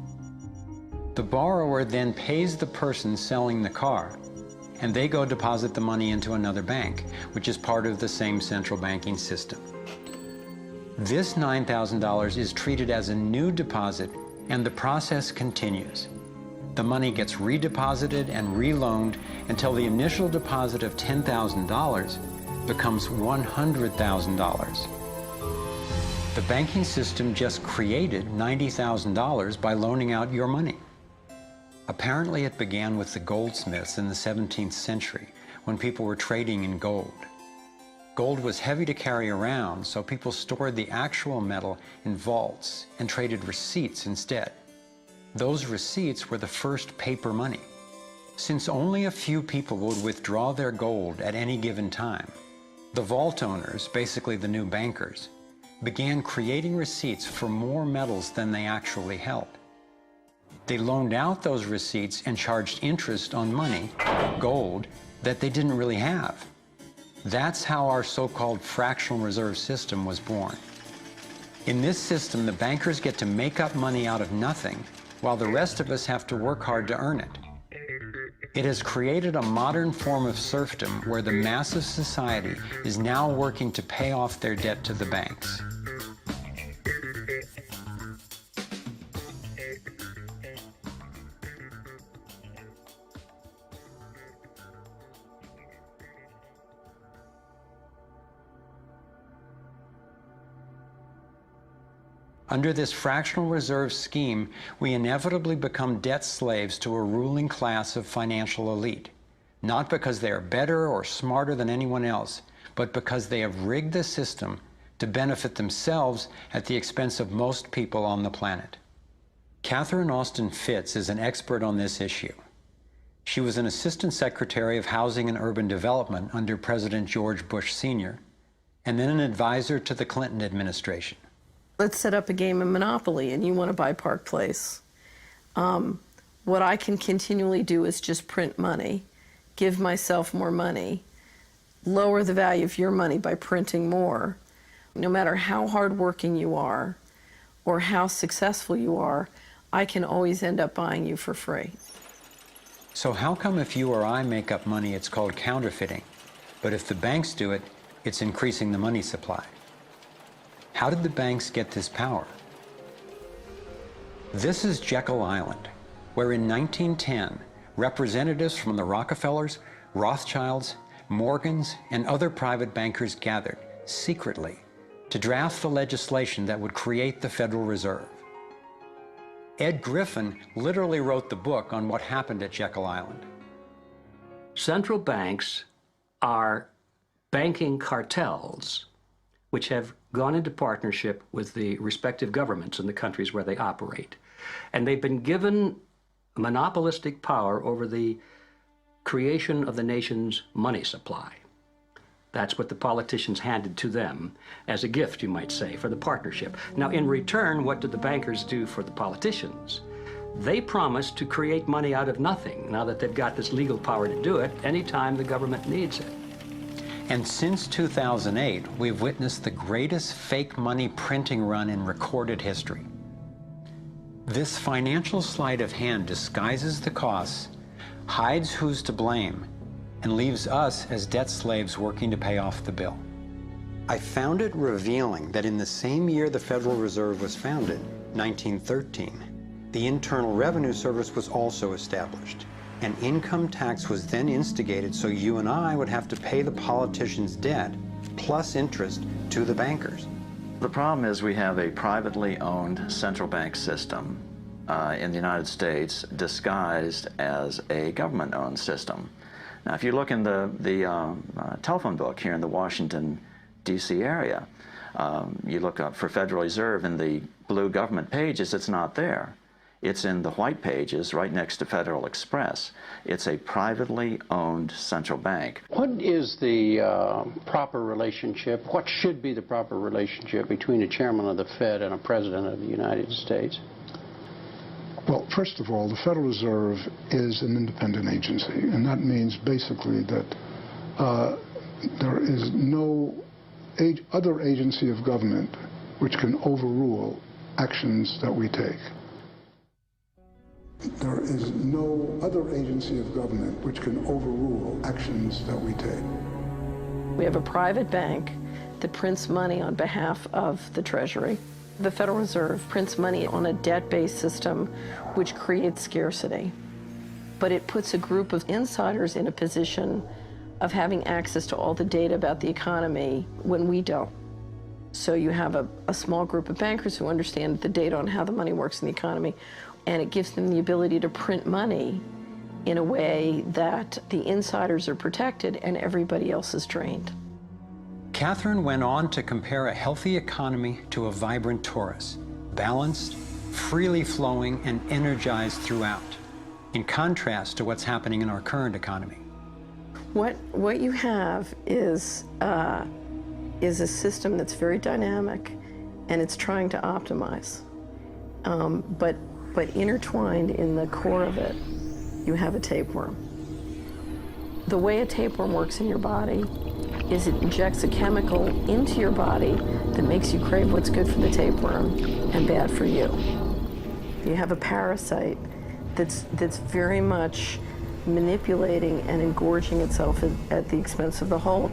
The borrower then pays the person selling the car, and they go deposit the money into another bank, which is part of the same central banking system. This $9,000 is treated as a new deposit, and the process continues. The money gets redeposited and reloaned until the initial deposit of $10,000 becomes $100,000. The banking system just created $90,000 by loaning out your money. Apparently it began with the goldsmiths in the 17th century when people were trading in gold. Gold was heavy to carry around, so people stored the actual metal in vaults and traded receipts instead. Those receipts were the first paper money. Since only a few people would withdraw their gold at any given time, the vault owners, basically the new bankers, began creating receipts for more metals than they actually held. They loaned out those receipts and charged interest on money, gold, that they didn't really have. That's how our so-called fractional reserve system was born. In this system, the bankers get to make up money out of nothing, while the rest of us have to work hard to earn it. It has created a modern form of serfdom where the mass of society is now working to pay off their debt to the banks. Under this fractional reserve scheme, we inevitably become debt slaves to a ruling class of financial elite, not because they are better or smarter than anyone else, but because they have rigged the system to benefit themselves at the expense of most people on the planet. Catherine Austin Fitts is an expert on this issue. She was an Assistant Secretary of Housing and Urban Development under President George Bush Sr., and then an advisor to the Clinton administration. Let's set up a game of Monopoly and you want to buy Park Place. What I can continually do is just print money, give myself more money, lower the value of your money by printing more. No matter how hardworking you are or how successful you are, I can always end up buying you for free. So how come if you or I make up money, it's called counterfeiting, but if the banks do it, it's increasing the money supply? How did the banks get this power? This is Jekyll Island, where in 1910, representatives from the Rockefellers, Rothschilds, Morgans, and other private bankers gathered secretly to draft the legislation that would create the Federal Reserve. Ed Griffin literally wrote the book on what happened at Jekyll Island. Central banks are banking cartels which have gone into partnership with the respective governments in the countries where they operate. And they've been given monopolistic power over the creation of the nation's money supply. That's what the politicians handed to them as a gift, you might say, for the partnership. Now, in return, what did the bankers do for the politicians? They promised to create money out of nothing, now that they've got this legal power to do it anytime the government needs it. And since 2008, we've witnessed the greatest fake money printing run in recorded history. This financial sleight of hand disguises the costs, hides who's to blame, and leaves us as debt slaves working to pay off the bill. I found it revealing that in the same year the Federal Reserve was founded, 1913, the Internal Revenue Service was also established. An income tax was then instigated so you and I would have to pay the politicians' debt plus interest to the bankers. The problem is we have a privately owned central bank system in the United States disguised as a government-owned system. Now, if you look in the telephone book here in the Washington, D.C. area, you look up for Federal Reserve in the blue government pages, it's not there. It's in the white pages right next to Federal Express. It's a privately owned central bank. What is the proper relationship, what should be the proper relationship between a chairman of the Fed and a president of the United States? Well, first of all, the Federal Reserve is an independent agency, and that means basically that there is no other agency of government which can overrule actions that we take. There is no other agency of government which can overrule actions that we take. We have a private bank that prints money on behalf of the Treasury. The Federal Reserve prints money on a debt-based system which creates scarcity. But it puts a group of insiders in a position of having access to all the data about the economy when we don't. So you have a small group of bankers who understand the data on how the money works in the economy, and it gives them the ability to print money in a way that the insiders are protected and everybody else is drained. Catherine went on to compare a healthy economy to a vibrant torus, balanced, freely flowing, and energized throughout, in contrast to what's happening in our current economy. What you have is a system that's very dynamic, and it's trying to optimize. But But intertwined in the core of it, you have a tapeworm. The way a tapeworm works in your body is it injects a chemical into your body that makes you crave what's good for the tapeworm and bad for you. You have a parasite that's very much manipulating and engorging itself at the expense of the whole.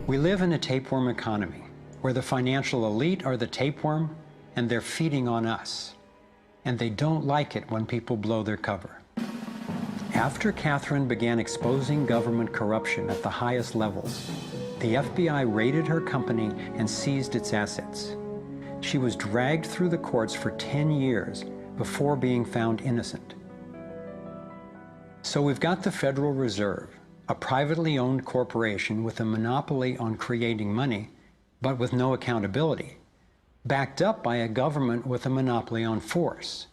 We live in a tapeworm economy where the financial elite are the tapeworm and they're feeding on us. And they don't like it when people blow their cover. After Catherine began exposing government corruption at the highest levels, the FBI raided her company and seized its assets. She was dragged through the courts for 10 years before being found innocent. So we've got the Federal Reserve, a privately owned corporation with a monopoly on creating money, but with no accountability, backed up by a government with a monopoly on force.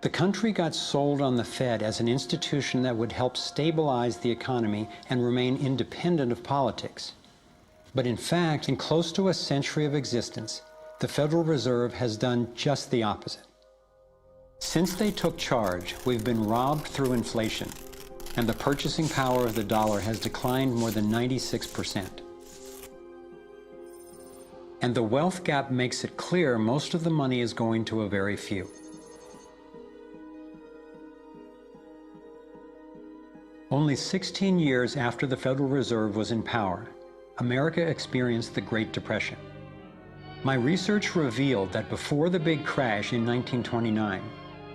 The country got sold on the Fed as an institution that would help stabilize the economy and remain independent of politics. But in fact, in close to a century of existence, the Federal Reserve has done just the opposite. Since they took charge, we've been robbed through inflation, and the purchasing power of the dollar has declined more than 96%. And the wealth gap makes it clear most of the money is going to a very few. Only 16 years after the Federal Reserve was in power, America experienced the Great Depression. My research revealed that before the big crash in 1929,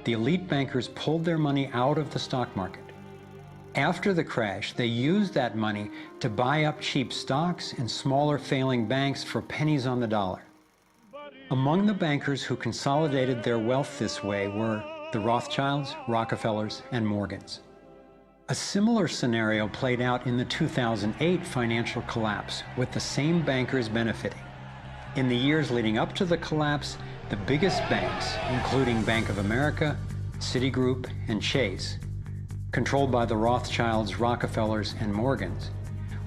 the elite bankers pulled their money out of the stock market. After the crash, they used that money to buy up cheap stocks and smaller failing banks for pennies on the dollar. Among the bankers who consolidated their wealth this way were the Rothschilds, Rockefellers, and Morgans. A similar scenario played out in the 2008 financial collapse, with the same bankers benefiting. In the years leading up to the collapse, the biggest banks, including Bank of America, Citigroup, and Chase, controlled by the Rothschilds, Rockefellers, and Morgans,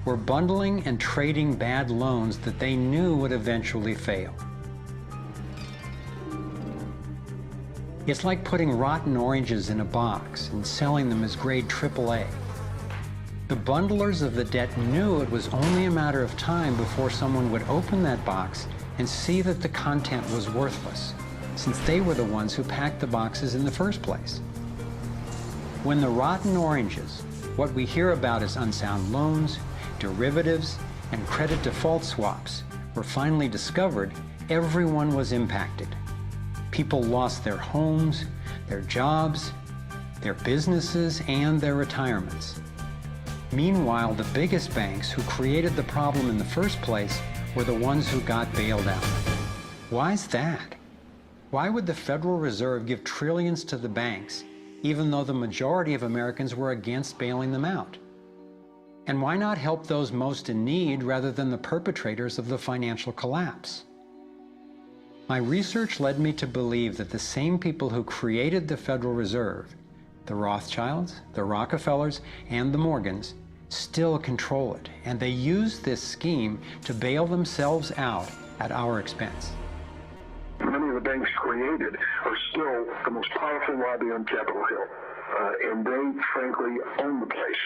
were bundling and trading bad loans that they knew would eventually fail. It's like putting rotten oranges in a box and selling them as grade AAA. The bundlers of the debt knew it was only a matter of time before someone would open that box and see that the content was worthless, since they were the ones who packed the boxes in the first place. When the rotten oranges, what we hear about as unsound loans, derivatives, and credit default swaps, were finally discovered, everyone was impacted. People lost their homes, their jobs, their businesses, and their retirements. Meanwhile, the biggest banks who created the problem in the first place were the ones who got bailed out. Why's that? Why would the Federal Reserve give trillions to the banks, even though the majority of Americans were against bailing them out? And why not help those most in need rather than the perpetrators of the financial collapse? My research led me to believe that the same people who created the Federal Reserve, the Rothschilds, the Rockefellers, and the Morgans, still control it, and they use this scheme to bail themselves out at our expense. Many of the banks created are still the most powerful lobby on Capitol Hill, and they, frankly, own the place.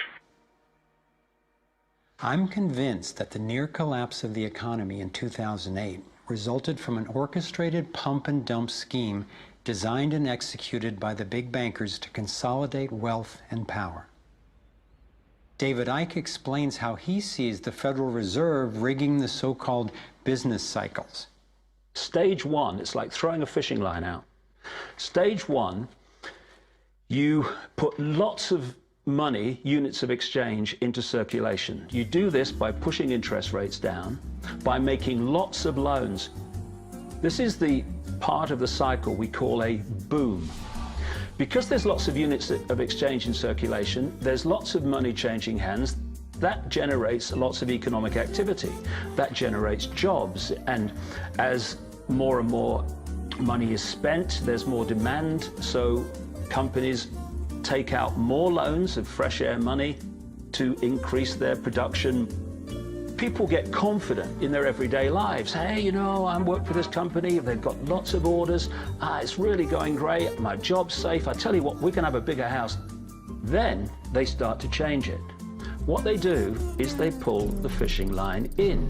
I'm convinced that the near collapse of the economy in 2008 resulted from an orchestrated pump and dump scheme designed and executed by the big bankers to consolidate wealth and power. David Icke explains how he sees the Federal Reserve rigging the so-called business cycles. Stage one, it's like throwing a fishing line out. Stage one, you put lots of money, units of exchange, into circulation. You do this by pushing interest rates down, by making lots of loans. This is the part of the cycle we call a boom. Because there's lots of units of exchange in circulation, there's lots of money changing hands. That generates lots of economic activity. That generates jobs. And as more and more money is spent, there's more demand. So companies take out more loans of fresh air money to increase their production. people get confident in their everyday lives. Hey, you know, I work for this company, they've got lots of orders, it's really going great, my job's safe, I tell you what, we can have a bigger house. Then they start to change it. What they do is they pull the fishing line in.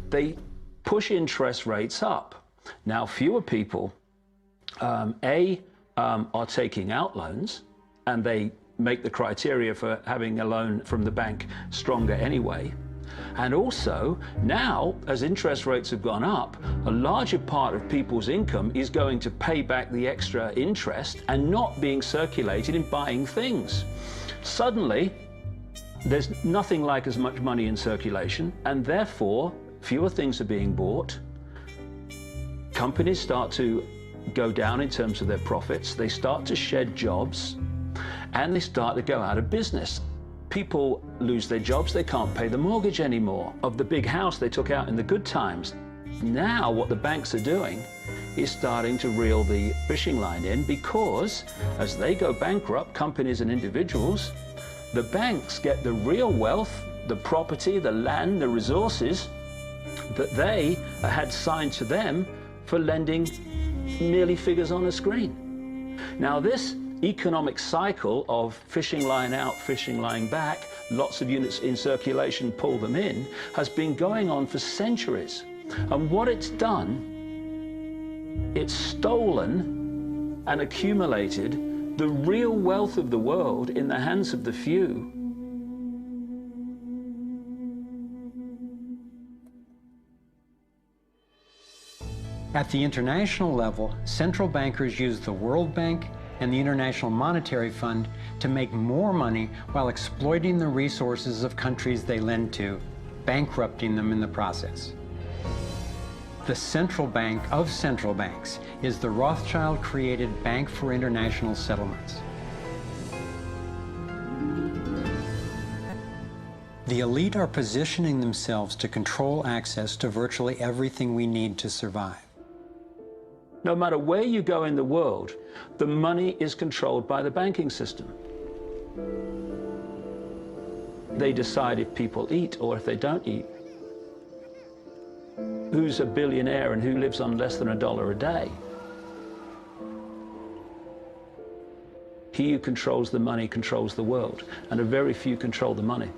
They push interest rates up. Now, fewer people, are taking out loans, and they make the criteria for having a loan from the bank stronger anyway. And also, now, as interest rates have gone up, a larger part of people's income is going to pay back the extra interest and not being circulated in buying things. Suddenly, there's nothing like as much money in circulation, and therefore, fewer things are being bought. Companies start to go down in terms of their profits. They start to shed jobs, and they start to go out of business. People lose their jobs, they can't pay the mortgage anymore of the big house they took out in the good times. Now what the banks are doing is starting to reel the fishing line in, because as they go bankrupt, companies and individuals, the banks get the real wealth, the property, the land, the resources that they had signed to them for lending merely figures on a screen. Now this economic cycle of fishing line out, fishing line back, lots of units in circulation, pull them in, has been going on for centuries. And what it's done, it's stolen and accumulated the real wealth of the world in the hands of the few. At the international level, central bankers use the World Bank and the International Monetary Fund to make more money while exploiting the resources of countries they lend to, bankrupting them in the process. The central bank of central banks is the Rothschild-created Bank for International Settlements. The elite are positioning themselves to control access to virtually everything we need to survive. No matter where you go in the world, the money is controlled by the banking system. They decide if people eat or if they don't eat. Who's a billionaire and who lives on less than $1 a day? He who controls the money controls the world, and a very few control the money.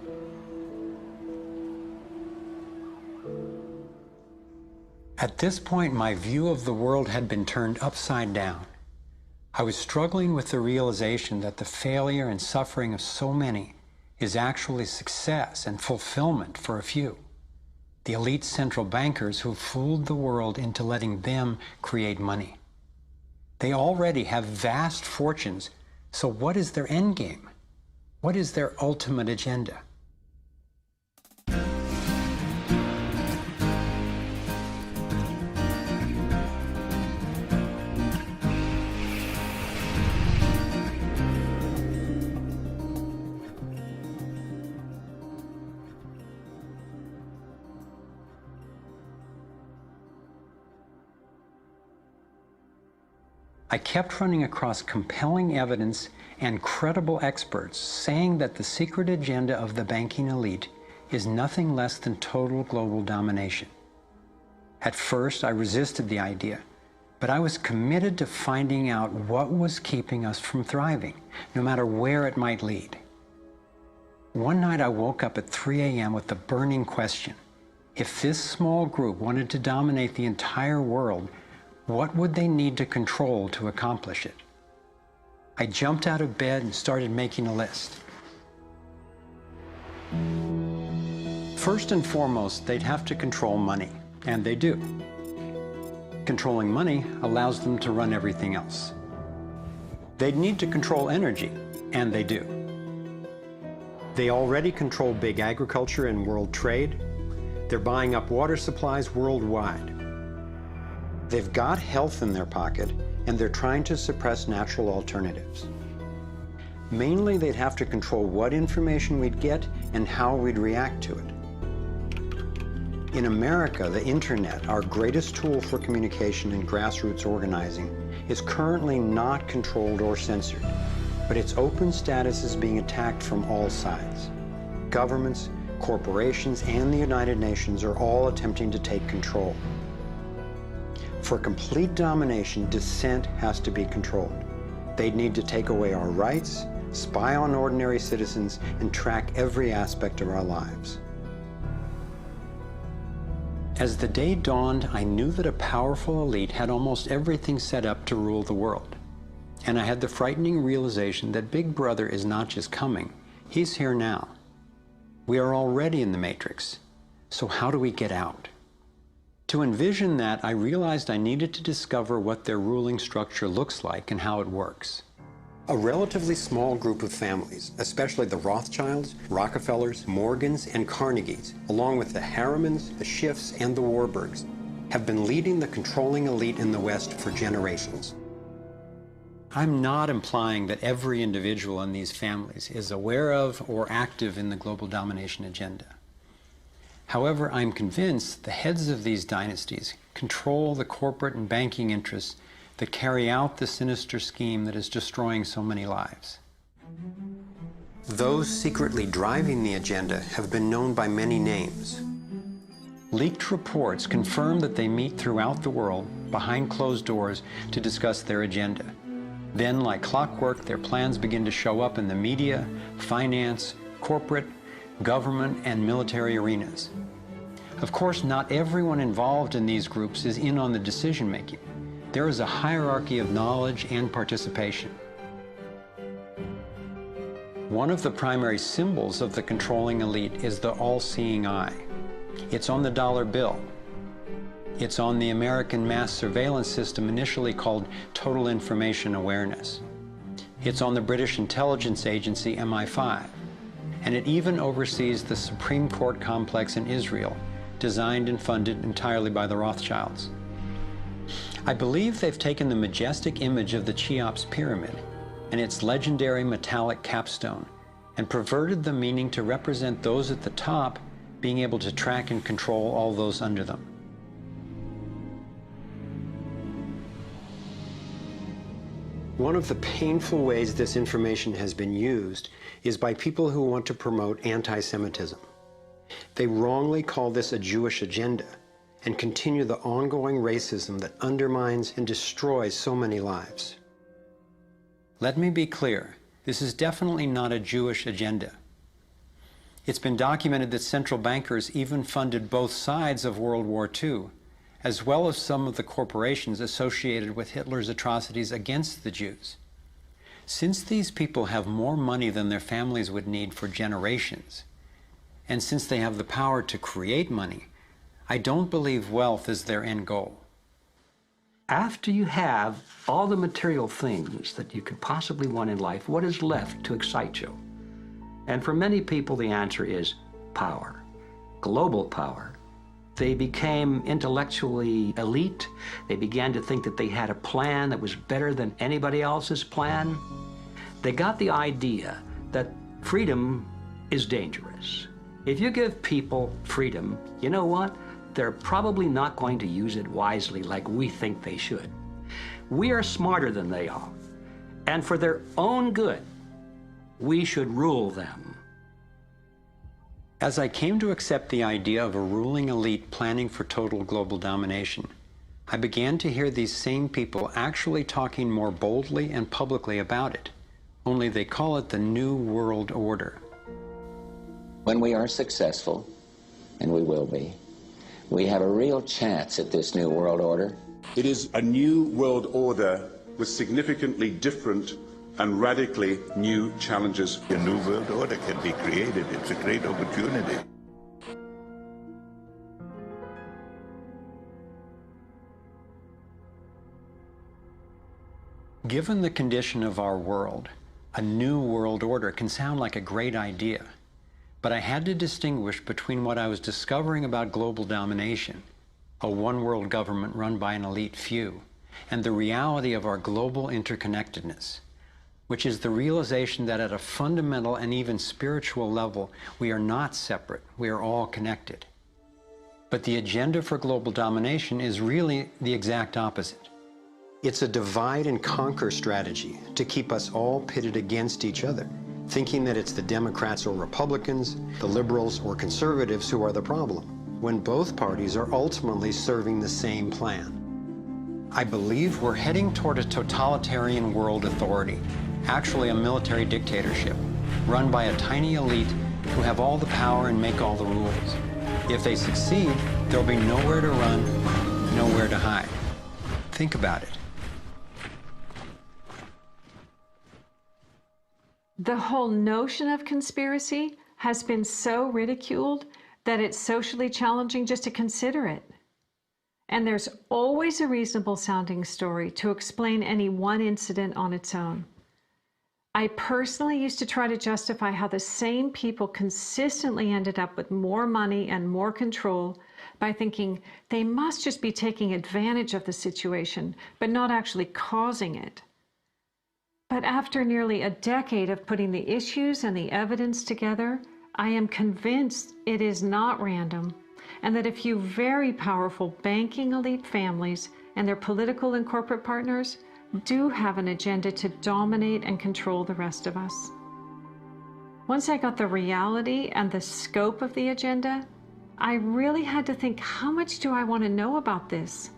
At this point, my view of the world had been turned upside down. I was struggling with the realization that the failure and suffering of so many is actually success and fulfillment for a few. The elite central bankers who fooled the world into letting them create money. They already have vast fortunes, so what is their end game? What is their ultimate agenda? I kept running across compelling evidence and credible experts saying that the secret agenda of the banking elite is nothing less than total global domination. At first, I resisted the idea, but I was committed to finding out what was keeping us from thriving, no matter where it might lead. One night I woke up at 3 a.m. with the burning question: if this small group wanted to dominate the entire world, what would they need to control to accomplish it? I jumped out of bed and started making a list. First and foremost, they'd have to control money, and they do. Controlling money allows them to run everything else. They'd need to control energy, and they do. They already control big agriculture and world trade. They're buying up water supplies worldwide. They've got health in their pocket, and they're trying to suppress natural alternatives. Mainly, they'd have to control what information we'd get and how we'd react to it. In America, the internet, our greatest tool for communication and grassroots organizing, is currently not controlled or censored, but its open status is being attacked from all sides. Governments, corporations, and the United Nations are all attempting to take control. For complete domination, dissent has to be controlled. They'd need to take away our rights, spy on ordinary citizens, and track every aspect of our lives. As the day dawned, I knew that a powerful elite had almost everything set up to rule the world. And I had the frightening realization that Big Brother is not just coming, he's here now. We are already in the Matrix. So how do we get out? To envision that, I realized I needed to discover what their ruling structure looks like and how it works. A relatively small group of families, especially the Rothschilds, Rockefellers, Morgans, and Carnegies, along with the Harrimans, the Schiffs, and the Warburgs, have been leading the controlling elite in the West for generations. I'm not implying that every individual in these families is aware of or active in the global domination agenda. However, I'm convinced the heads of these dynasties control the corporate and banking interests that carry out the sinister scheme that is destroying so many lives. Those secretly driving the agenda have been known by many names. Leaked reports confirm that they meet throughout the world behind closed doors to discuss their agenda. Then, like clockwork, their plans begin to show up in the media, finance, corporate, government, and military arenas. Of course, not everyone involved in these groups is in on the decision-making. There is a hierarchy of knowledge and participation. One of the primary symbols of the controlling elite is the all-seeing eye. It's on the dollar bill. It's on the American mass surveillance system initially called Total Information Awareness. It's on the British intelligence agency MI5. And it even oversees the Supreme Court complex in Israel, designed and funded entirely by the Rothschilds. I believe they've taken the majestic image of the Cheops pyramid and its legendary metallic capstone and perverted the meaning to represent those at the top being able to track and control all those under them. One of the painful ways this information has been used is by people who want to promote anti-Semitism. They wrongly call this a Jewish agenda and continue the ongoing racism that undermines and destroys so many lives. Let me be clear, this is definitely not a Jewish agenda. It's been documented that central bankers even funded both sides of World War II, as well as some of the corporations associated with Hitler's atrocities against the Jews. Since these people have more money than their families would need for generations, and since they have the power to create money, I don't believe wealth is their end goal. After you have all the material things that you could possibly want in life, what is left to excite you? And for many people, the answer is power, global power. They became intellectually elite. They began to think that they had a plan that was better than anybody else's plan. They got the idea that freedom is dangerous. If you give people freedom, you know what? They're probably not going to use it wisely like we think they should. We are smarter than they are. And for their own good, we should rule them. As I came to accept the idea of a ruling elite planning for total global domination, I began to hear these same people actually talking more boldly and publicly about it, only they call it the New World Order. When we are successful, and we will be, we have a real chance at this New World Order. It is a new world order with significantly different and radically new challenges. A new world order can be created. It's a great opportunity. Given the condition of our world, a new world order can sound like a great idea. But I had to distinguish between what I was discovering about global domination, a one-world government run by an elite few, and the reality of our global interconnectedness, which is the realization that at a fundamental and even spiritual level, we are not separate, we are all connected. But the agenda for global domination is really the exact opposite. It's a divide and conquer strategy to keep us all pitted against each other, thinking that it's the Democrats or Republicans, the liberals or conservatives who are the problem, when both parties are ultimately serving the same plan. I believe we're heading toward a totalitarian world authority, actually a military dictatorship, run by a tiny elite who have all the power and make all the rules. If they succeed, there'll be nowhere to run, nowhere to hide. Think about it. The whole notion of conspiracy has been so ridiculed that it's socially challenging just to consider it. And there's always a reasonable sounding story to explain any one incident on its own. I personally used to try to justify how the same people consistently ended up with more money and more control by thinking they must just be taking advantage of the situation, but not actually causing it. But after nearly a decade of putting the issues and the evidence together, I am convinced it is not random, and that a few very powerful banking elite families and their political and corporate partners do have an agenda to dominate and control the rest of us. Once I got the reality and the scope of the agenda, I really had to think, how much do I want to know about this?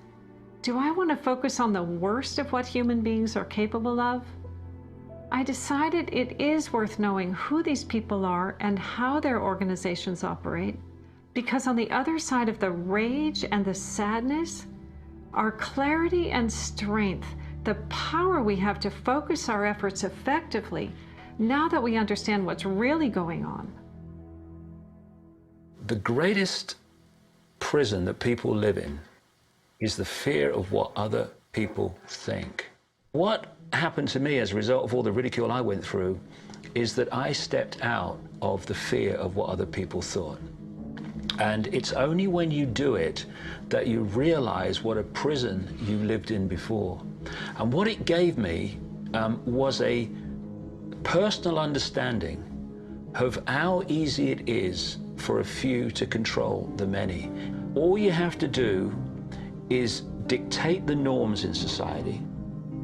Do I want to focus on the worst of what human beings are capable of? I decided it is worth knowing who these people are and how their organizations operate, because on the other side of the rage and the sadness are clarity and strength, the power we have to focus our efforts effectively now that we understand what's really going on. The greatest prison that people live in is the fear of what other people think. What happened to me as a result of all the ridicule I went through is that I stepped out of the fear of what other people thought. And it's only when you do it that you realize what a prison you lived in before. And what it gave me was a personal understanding of how easy it is for a few to control the many. All you have to do is dictate the norms in society,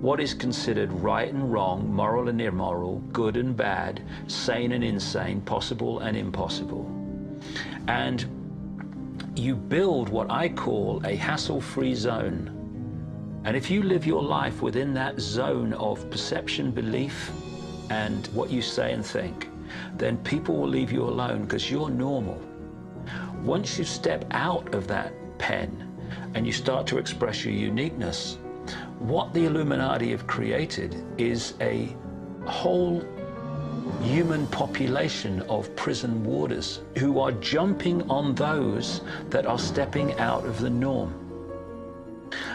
what is considered right and wrong, moral and immoral, good and bad, sane and insane, possible and impossible. And you build what I call a hassle-free zone. And if you live your life within that zone of perception, belief, and what you say and think, then people will leave you alone because you're normal. Once you step out of that pen and you start to express your uniqueness, what the Illuminati have created is a whole human population of prison warders who are jumping on those that are stepping out of the norm.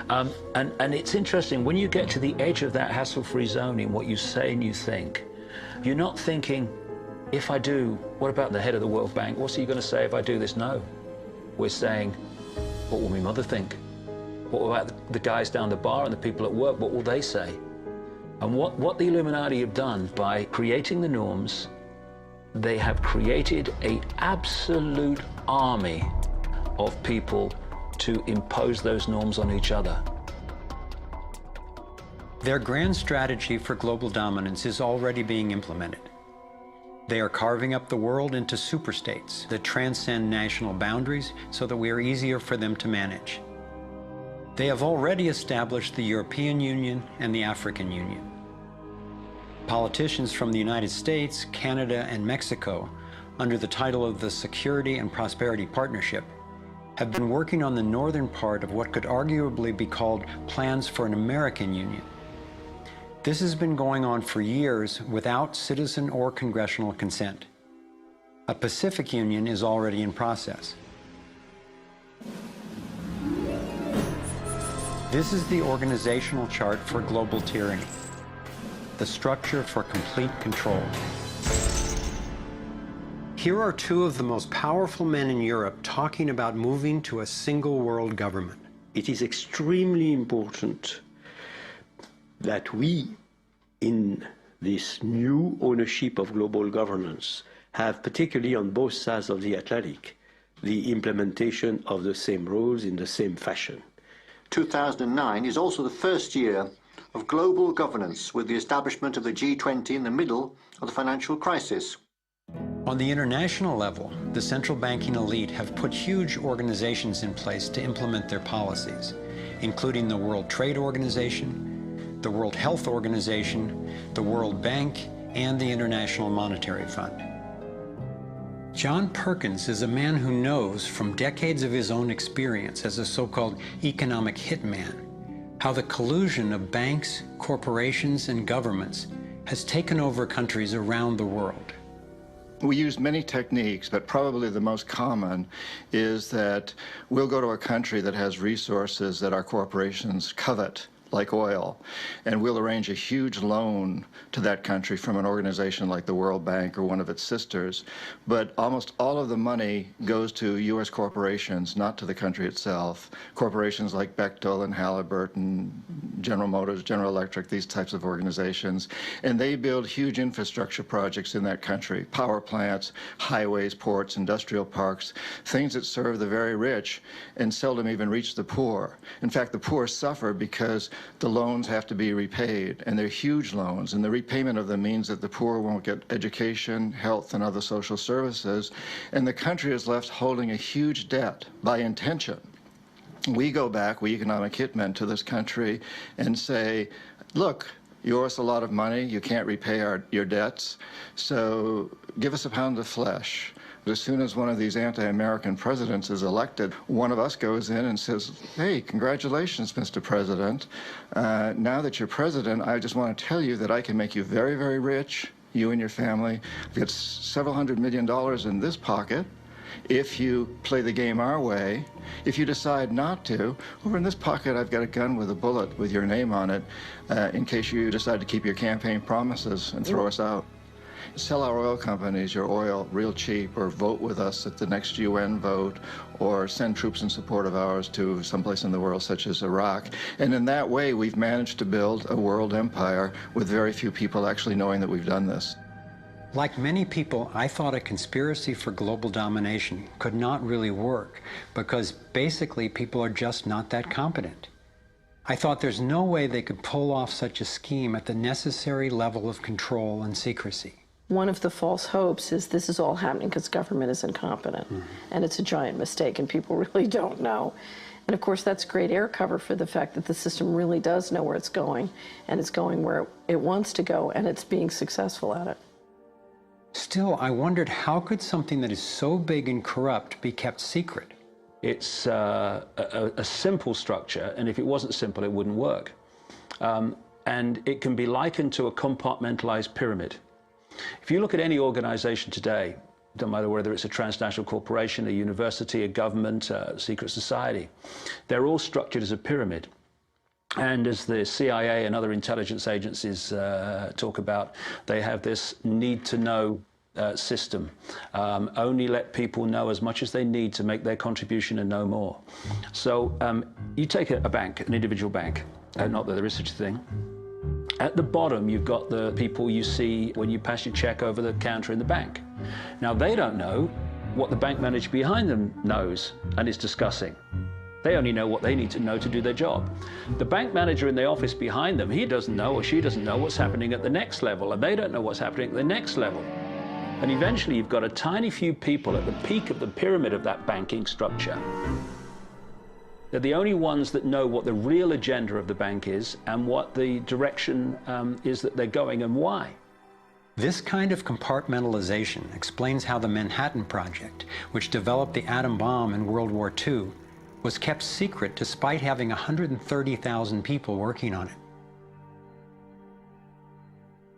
And it's interesting, when you get to the edge of that hassle-free zone in what you say and you think, you're not thinking, if I do, what about the head of the World Bank? What's he going to say if I do this? No. We're saying, what will my mother think? What about the guys down the bar and the people at work? What will they say? And what the Illuminati have done by creating the norms, they have created an absolute army of people to impose those norms on each other. Their grand strategy for global dominance is already being implemented. They are carving up the world into superstates that transcend national boundaries so that we are easier for them to manage. They have already established the European Union and the African Union. Politicians from the United States, Canada, and Mexico, under the title of the Security and Prosperity Partnership, have been working on the northern part of what could arguably be called plans for an American Union. This has been going on for years without citizen or congressional consent. A Pacific Union is already in process. This is the organizational chart for global tyranny, the structure for complete control. Here are two of the most powerful men in Europe talking about moving to a single world government. It is extremely important that we, in this new ownership of global governance, have, particularly on both sides of the Atlantic, the implementation of the same rules in the same fashion. 2009 is also the first year of global governance with the establishment of the G20 in the middle of the financial crisis. On the international level, the central banking elite have put huge organizations in place to implement their policies, including the World Trade Organization, the World Health Organization, the World Bank, and the International Monetary Fund. John Perkins is a man who knows from decades of his own experience as a so-called economic hitman how the collusion of banks, corporations, and governments has taken over countries around the world. We use many techniques, but probably the most common is that we'll go to a country that has resources that our corporations covet, like oil, and we'll arrange a huge loan to that country from an organization like the World Bank or one of its sisters. But almost all of the money goes to U.S. corporations, not to the country itself. Corporations like Bechtel and Halliburton, General Motors, General Electric, these types of organizations. And they build huge infrastructure projects in that country, power plants, highways, ports, industrial parks, things that serve the very rich and seldom even reach the poor. In fact, the poor suffer because the loans have to be repaid, and they're huge loans, and the repayment of them means that the poor won't get education, health, and other social services, and the country is left holding a huge debt by intention. We go back, we economic hitmen, to this country and say, look, you owe us a lot of money, you can't repay your debts, so give us a pound of flesh. But as soon as one of these anti-American presidents is elected, one of us goes in and says, hey, congratulations, Mr. President. Now that you're president, I just want to tell you that I can make you very, very rich, you and your family. I've got several $100 million in this pocket. If you play the game our way, if you decide not to, over in this pocket I've got a gun with a bullet with your name on it in case you decide to keep your campaign promises and throw us out. Sell our oil companies your oil real cheap, or vote with us at the next UN vote, or send troops in support of ours to someplace in the world such as Iraq. And in that way we've managed to build a world empire with very few people actually knowing that we've done this. Like many people, I thought a conspiracy for global domination could not really work because basically people are just not that competent. I thought there's no way they could pull off such a scheme at the necessary level of control and secrecy. One of the false hopes is this is all happening because government is incompetent, and it's a giant mistake, and people really don't know. And of course, that's great air cover for the fact that the system really does know where it's going, and it's going where it wants to go, and it's being successful at it. Still, I wondered how could something that is so big and corrupt be kept secret? It's a simple structure, and if it wasn't simple, it wouldn't work. And it can be likened to a compartmentalized pyramid. If you look at any organization today, don't matter whether it's a transnational corporation, a university, a government, a secret society, they're all structured as a pyramid. And as the CIA and other intelligence agencies talk about, they have this need-to-know system. Only let people know as much as they need to make their contribution and no more. So you take a bank, an individual bank, not that there is such a thing. At the bottom, you've got the people you see when you pass your check over the counter in the bank. Now, they don't know what the bank manager behind them knows and is discussing. They only know what they need to know to do their job. The bank manager in the office behind them, he doesn't know or she doesn't know what's happening at the next level, and they don't know what's happening at the next level. And eventually, you've got a tiny few people at the peak of the pyramid of that banking structure. They're the only ones that know what the real agenda of the bank is and what the direction is that they're going and why. This kind of compartmentalization explains how the Manhattan Project, which developed the atom bomb in World War II, was kept secret despite having 130,000 people working on it.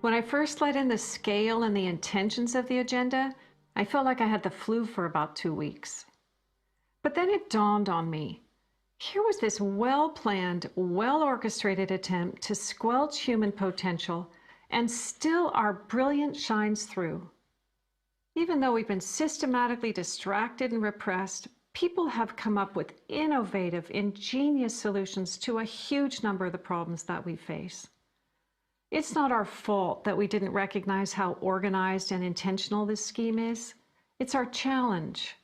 When I first let in the scale and the intentions of the agenda, I felt like I had the flu for about 2 weeks. But then it dawned on me. Here was this well-planned, well-orchestrated attempt to squelch human potential, and still our brilliance shines through. Even though we've been systematically distracted and repressed, people have come up with innovative, ingenious solutions to a huge number of the problems that we face. It's not our fault that we didn't recognize how organized and intentional this scheme is. It's our challenge.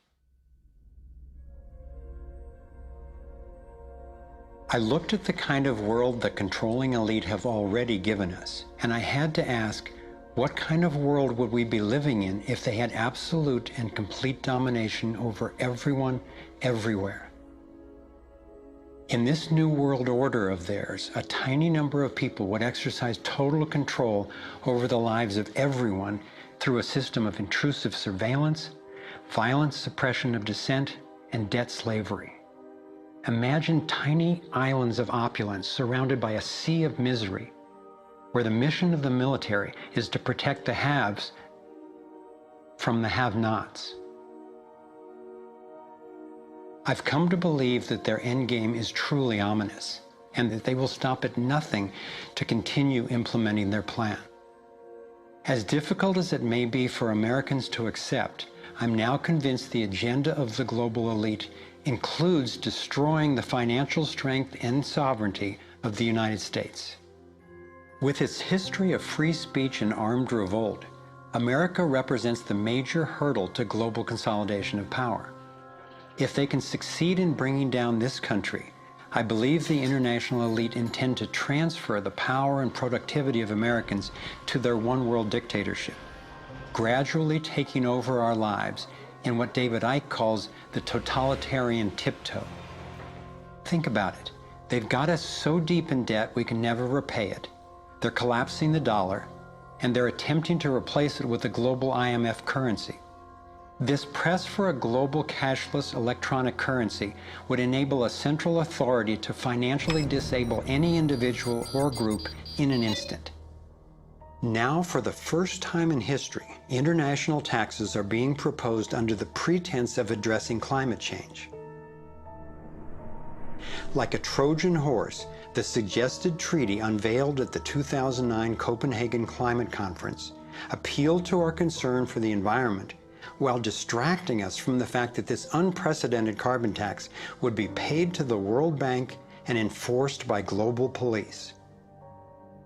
I looked at the kind of world the controlling elite have already given us, and I had to ask, what kind of world would we be living in if they had absolute and complete domination over everyone, everywhere? In this new world order of theirs, a tiny number of people would exercise total control over the lives of everyone through a system of intrusive surveillance, violent suppression of dissent, and debt slavery. Imagine tiny islands of opulence surrounded by a sea of misery, where the mission of the military is to protect the haves from the have-nots. I've come to believe that their endgame is truly ominous, and that they will stop at nothing to continue implementing their plan. As difficult as it may be for Americans to accept, I'm now convinced the agenda of the global elite includes destroying the financial strength and sovereignty of the United States. With its history of free speech and armed revolt, America represents the major hurdle to global consolidation of power. If they can succeed in bringing down this country, I believe the international elite intend to transfer the power and productivity of Americans to their one-world dictatorship, gradually taking over our lives in what David Icke calls the totalitarian tiptoe. Think about it. They've got us so deep in debt we can never repay it. They're collapsing the dollar, and they're attempting to replace it with a global IMF currency. This press for a global cashless electronic currency would enable a central authority to financially disable any individual or group in an instant. Now, for the first time in history, international taxes are being proposed under the pretense of addressing climate change. Like a Trojan horse, the suggested treaty unveiled at the 2009 Copenhagen Climate Conference appealed to our concern for the environment while distracting us from the fact that this unprecedented carbon tax would be paid to the World Bank and enforced by global police.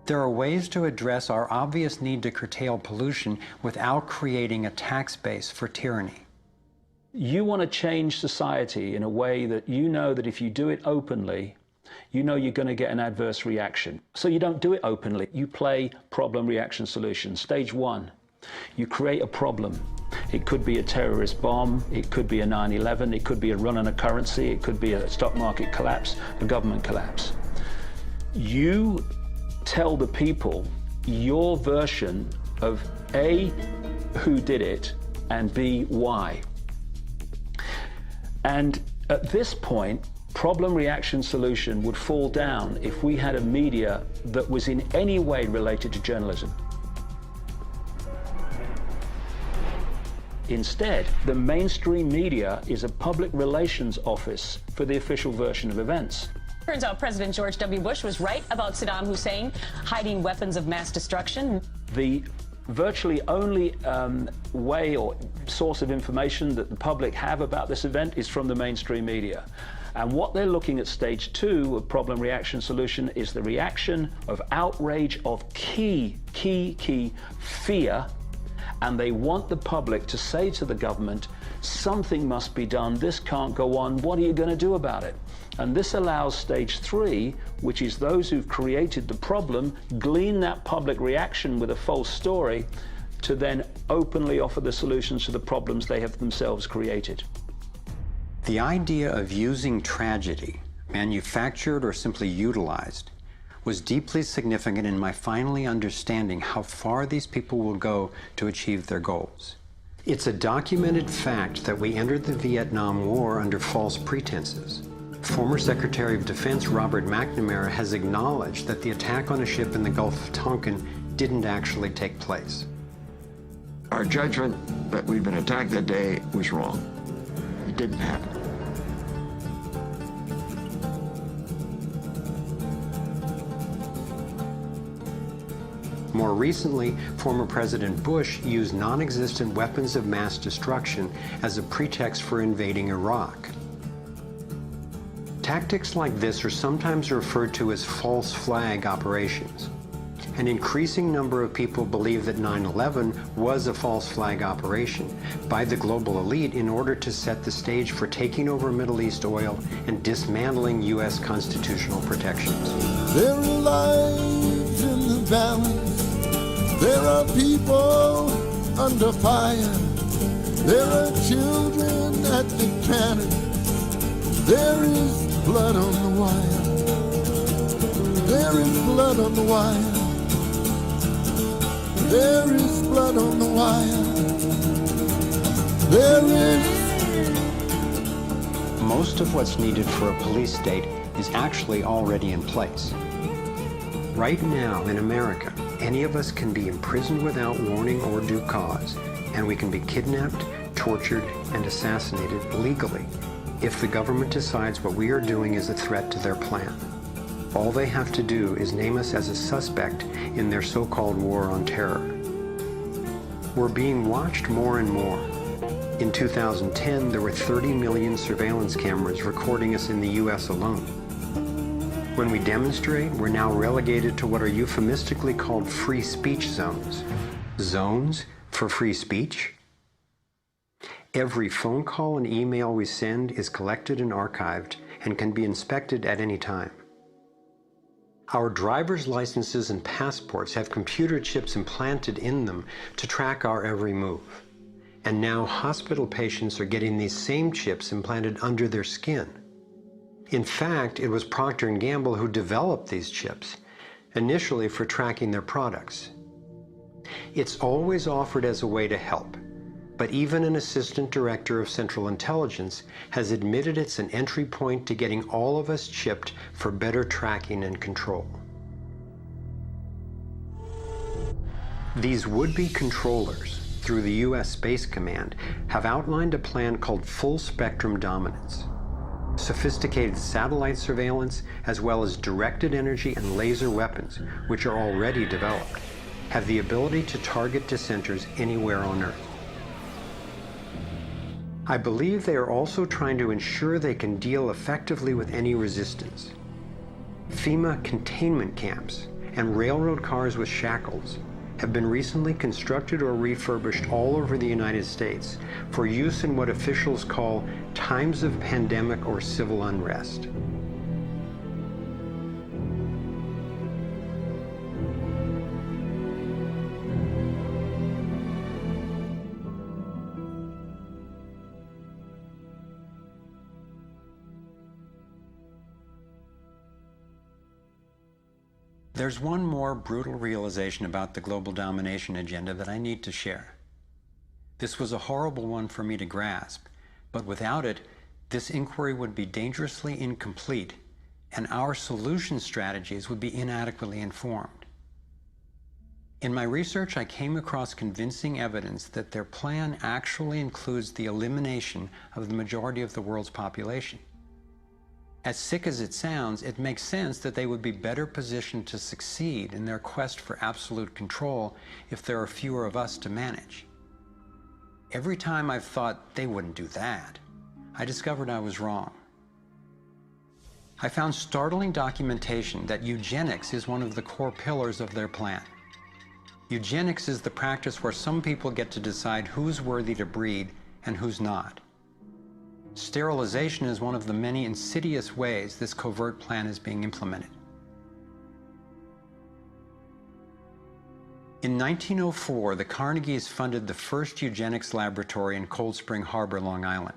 There are ways to address our obvious need to curtail pollution without creating a tax base for tyranny. You want to change society in a way that you know that if you do it openly, you know you're going to get an adverse reaction. So you don't do it openly. You play problem, reaction, solution. Stage one, you create a problem. It could be a terrorist bomb, it could be a 9/11, it could be a run on a currency, it could be a stock market collapse, a government collapse. You tell the people your version of A, who did it, and B, why. And at this point, problem, reaction, solution would fall down if we had a media that was in any way related to journalism. Instead, the mainstream media is a public relations office for the official version of events. Turns out President George W. Bush was right about Saddam Hussein hiding weapons of mass destruction. The virtually only way or source of information that the public have about this event is from the mainstream media. And what they're looking at stage two of problem, reaction, solution is the reaction of outrage, of key fear. And they want the public to say to the government, something must be done, this can't go on, what are you going to do about it? And this allows stage three, which is those who've created the problem, glean that public reaction with a false story, to then openly offer the solutions to the problems they have themselves created. The idea of using tragedy, manufactured or simply utilized, was deeply significant in my finally understanding how far these people will go to achieve their goals. It's a documented fact that we entered the Vietnam War under false pretenses. Former Secretary of Defense Robert McNamara has acknowledged that the attack on a ship in the Gulf of Tonkin didn't actually take place. Our judgment that we'd been attacked that day was wrong. It didn't happen. More recently, former President Bush used non-existent weapons of mass destruction as a pretext for invading Iraq. Tactics like this are sometimes referred to as false flag operations. An increasing number of people believe that 9/11 was a false flag operation by the global elite in order to set the stage for taking over Middle East oil and dismantling U.S. constitutional protections. There are lives in the balance. There are people under fire. There are children at the cannon. There is blood on the wire. There is blood on the wire. There is blood on the wire. There is. Most of what's needed for a police state is actually already in place. Right now in America, any of us can be imprisoned without warning or due cause, and we can be kidnapped, tortured, and assassinated legally if the government decides what we are doing is a threat to their plan. All they have to do is name us as a suspect in their so-called war on terror. We're being watched more and more. In 2010, there were 30 million surveillance cameras recording us in the US alone. When we demonstrate, we're now relegated to what are euphemistically called free speech zones. Zones for free speech? Every phone call and email we send is collected and archived and can be inspected at any time. Our driver's licenses and passports have computer chips implanted in them to track our every move. And now hospital patients are getting these same chips implanted under their skin. In fact, it was Procter & Gamble who developed these chips, initially for tracking their products. It's always offered as a way to help, but even an assistant director of Central Intelligence has admitted it's an entry point to getting all of us chipped for better tracking and control. These would-be controllers, through the U.S. Space Command, have outlined a plan called full spectrum dominance. Sophisticated satellite surveillance, as well as directed energy and laser weapons, which are already developed, have the ability to target dissenters anywhere on Earth. I believe they are also trying to ensure they can deal effectively with any resistance. FEMA containment camps and railroad cars with shackles have been recently constructed or refurbished all over the United States for use in what officials call times of pandemic or civil unrest. There's one more brutal realization about the global domination agenda that I need to share. This was a horrible one for me to grasp, but without it, this inquiry would be dangerously incomplete, and our solution strategies would be inadequately informed. In my research, I came across convincing evidence that their plan actually includes the elimination of the majority of the world's population. As sick as it sounds, it makes sense that they would be better positioned to succeed in their quest for absolute control if there are fewer of us to manage. Every time I've thought they wouldn't do that, I discovered I was wrong. I found startling documentation that eugenics is one of the core pillars of their plan. Eugenics is the practice where some people get to decide who's worthy to breed and who's not. Sterilization is one of the many insidious ways this covert plan is being implemented. In 1904, the Carnegies funded the first eugenics laboratory in Cold Spring Harbor, Long Island.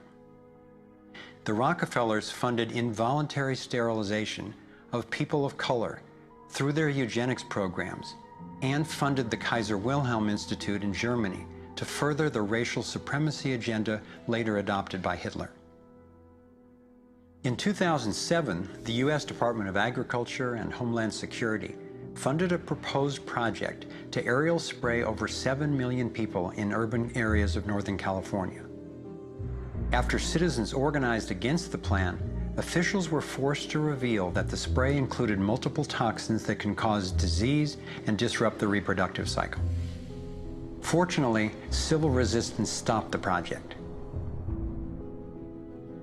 The Rockefellers funded involuntary sterilization of people of color through their eugenics programs and funded the Kaiser Wilhelm Institute in Germany to further the racial supremacy agenda later adopted by Hitler. In 2007, the U.S. Department of Agriculture and Homeland Security funded a proposed project to aerial spray over 7 million people in urban areas of Northern California. After citizens organized against the plan, officials were forced to reveal that the spray included multiple toxins that can cause disease and disrupt the reproductive cycle. Fortunately, civil resistance stopped the project.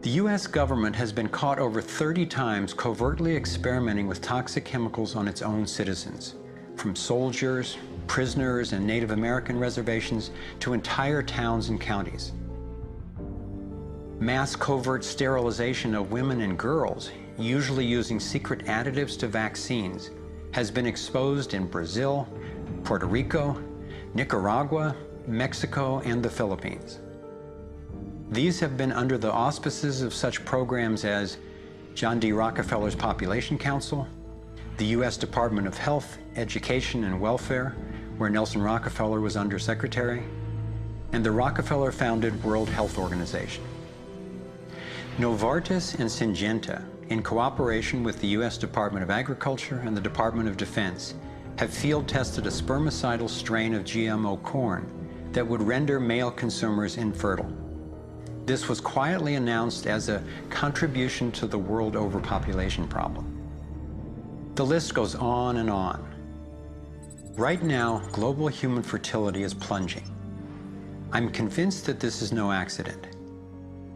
The U.S. government has been caught over 30 times covertly experimenting with toxic chemicals on its own citizens, from soldiers, prisoners, and Native American reservations to entire towns and counties. Mass covert sterilization of women and girls, usually using secret additives to vaccines, has been exposed in Brazil, Puerto Rico, Nicaragua, Mexico, and the Philippines. These have been under the auspices of such programs as John D. Rockefeller's Population Council, the U.S. Department of Health, Education, and Welfare, where Nelson Rockefeller was undersecretary, and the Rockefeller-founded World Health Organization. Novartis and Syngenta, in cooperation with the U.S. Department of Agriculture and the Department of Defense, have field-tested a spermicidal strain of GMO corn that would render male consumers infertile. This was quietly announced as a contribution to the world overpopulation problem. The list goes on and on. Right now, global human fertility is plunging. I'm convinced that this is no accident.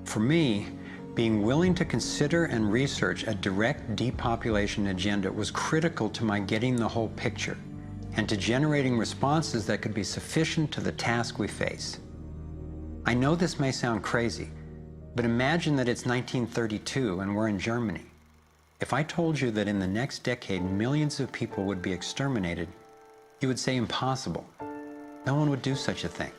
For me, being willing to consider and research a direct depopulation agenda was critical to my getting the whole picture and to generating responses that could be sufficient to the task we face. I know this may sound crazy, but imagine that it's 1932 and we're in Germany. If I told you that in the next decade millions of people would be exterminated, you would say impossible. No one would do such a thing.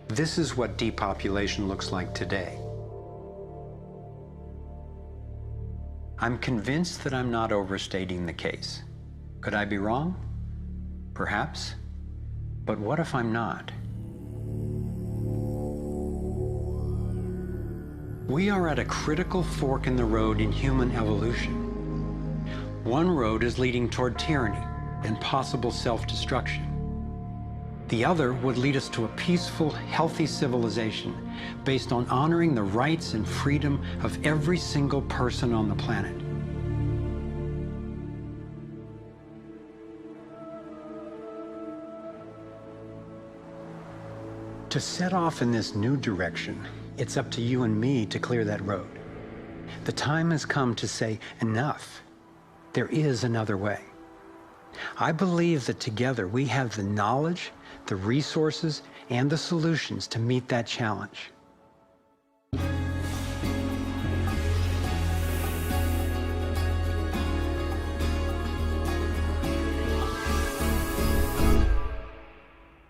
This is what depopulation looks like today. I'm convinced that I'm not overstating the case. Could I be wrong? Perhaps. But what if I'm not? We are at a critical fork in the road in human evolution. One road is leading toward tyranny and possible self-destruction. The other would lead us to a peaceful, healthy civilization based on honoring the rights and freedom of every single person on the planet. To set off in this new direction, it's up to you and me to clear that road. The time has come to say, enough. There is another way. I believe that together we have the knowledge, the resources, and the solutions to meet that challenge.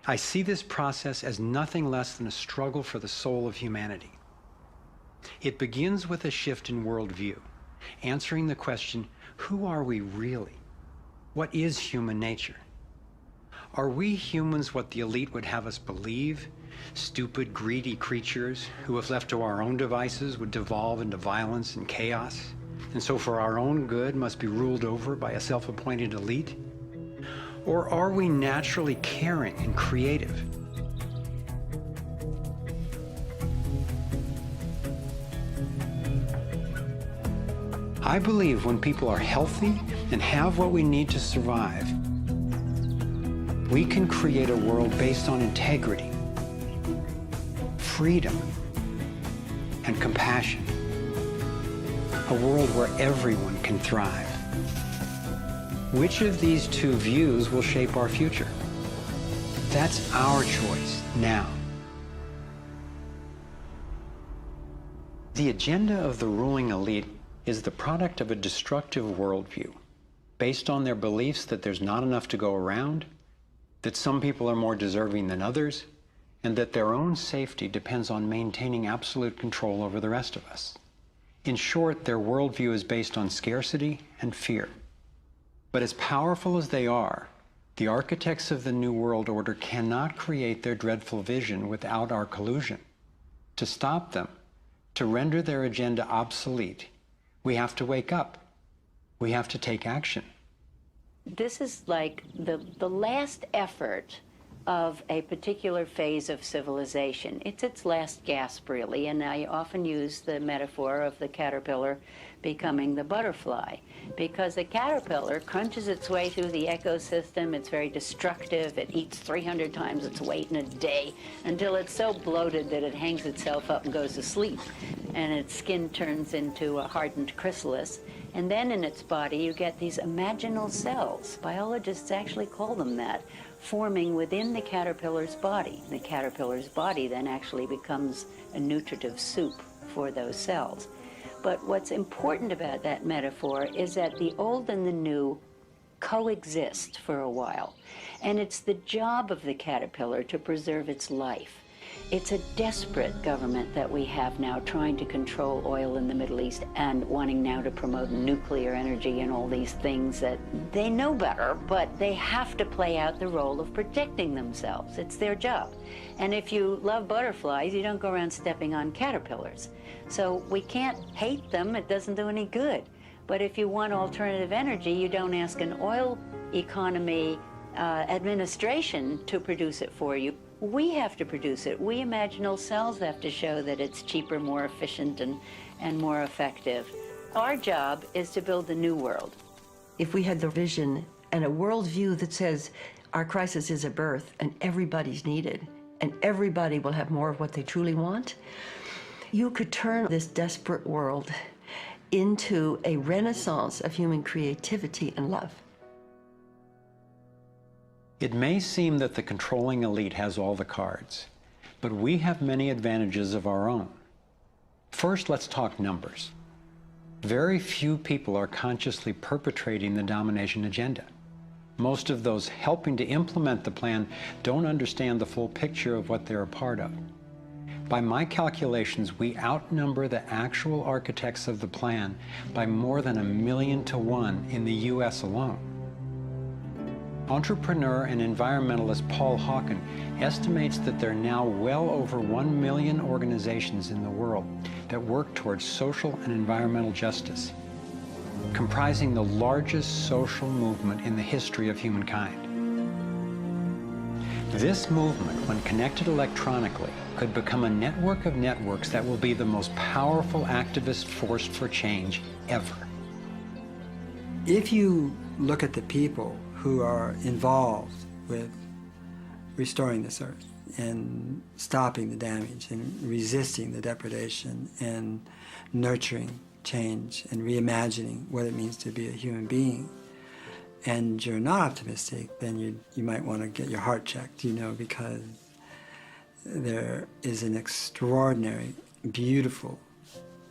I see this process as nothing less than a struggle for the soul of humanity. It begins with a shift in worldview, answering the question, who are we really? What is human nature? Are we humans what the elite would have us believe? Stupid, greedy creatures who, if left to our own devices, would devolve into violence and chaos, and so for our own good must be ruled over by a self-appointed elite? Or are we naturally caring and creative? I believe when people are healthy and have what we need to survive, we can create a world based on integrity, freedom, and compassion. A world where everyone can thrive. Which of these two views will shape our future? That's our choice now. The agenda of the ruling elite is the product of a destructive worldview, based on their beliefs that there's not enough to go around, that some people are more deserving than others, and that their own safety depends on maintaining absolute control over the rest of us. In short, their worldview is based on scarcity and fear. But as powerful as they are, the architects of the New World Order cannot create their dreadful vision without our collusion. To stop them, to render their agenda obsolete, we have to wake up. We have to take action. This is like the last effort of a particular phase of civilization. It's its last gasp, really, and I often use the metaphor of the caterpillar becoming the butterfly, because the caterpillar crunches its way through the ecosystem. It's very destructive. It eats 300 times its weight in a day until it's so bloated that it hangs itself up and goes to sleep, and its skin turns into a hardened chrysalis. And then in its body, you get these imaginal cells. Biologists actually call them that, forming within the caterpillar's body. The caterpillar's body then actually becomes a nutritive soup for those cells. But what's important about that metaphor is that the old and the new coexist for a while. And it's the job of the caterpillar to preserve its life. It's a desperate government that we have now trying to control oil in the Middle East and wanting now to promote nuclear energy and all these things that they know better, but they have to play out the role of protecting themselves. It's their job. And if you love butterflies, you don't go around stepping on caterpillars. So we can't hate them. It doesn't do any good. But if you want alternative energy, you don't ask an oil economy administration to produce it for you. We have to produce it. We imaginal cells have to show that it's cheaper, more efficient, and more effective. Our job is to build the new world. If we had the vision and a worldview that says our crisis is a birth and everybody's needed and everybody will have more of what they truly want, you could turn this desperate world into a renaissance of human creativity and love. It may seem that the controlling elite has all the cards, but we have many advantages of our own. First, let's talk numbers. Very few people are consciously perpetrating the domination agenda. Most of those helping to implement the plan don't understand the full picture of what they're a part of. By my calculations, we outnumber the actual architects of the plan by more than 1,000,000 to 1 in the US alone. Entrepreneur and environmentalist Paul Hawken estimates that there are now well over 1 million organizations in the world that work towards social and environmental justice, comprising the largest social movement in the history of humankind. This movement, when connected electronically, could become a network of networks that will be the most powerful activist force for change ever. If you look at the people who are involved with restoring this earth and stopping the damage and resisting the depredation and nurturing change and reimagining what it means to be a human being, and you're not optimistic, then you might want to get your heart checked, because there is an extraordinary, beautiful,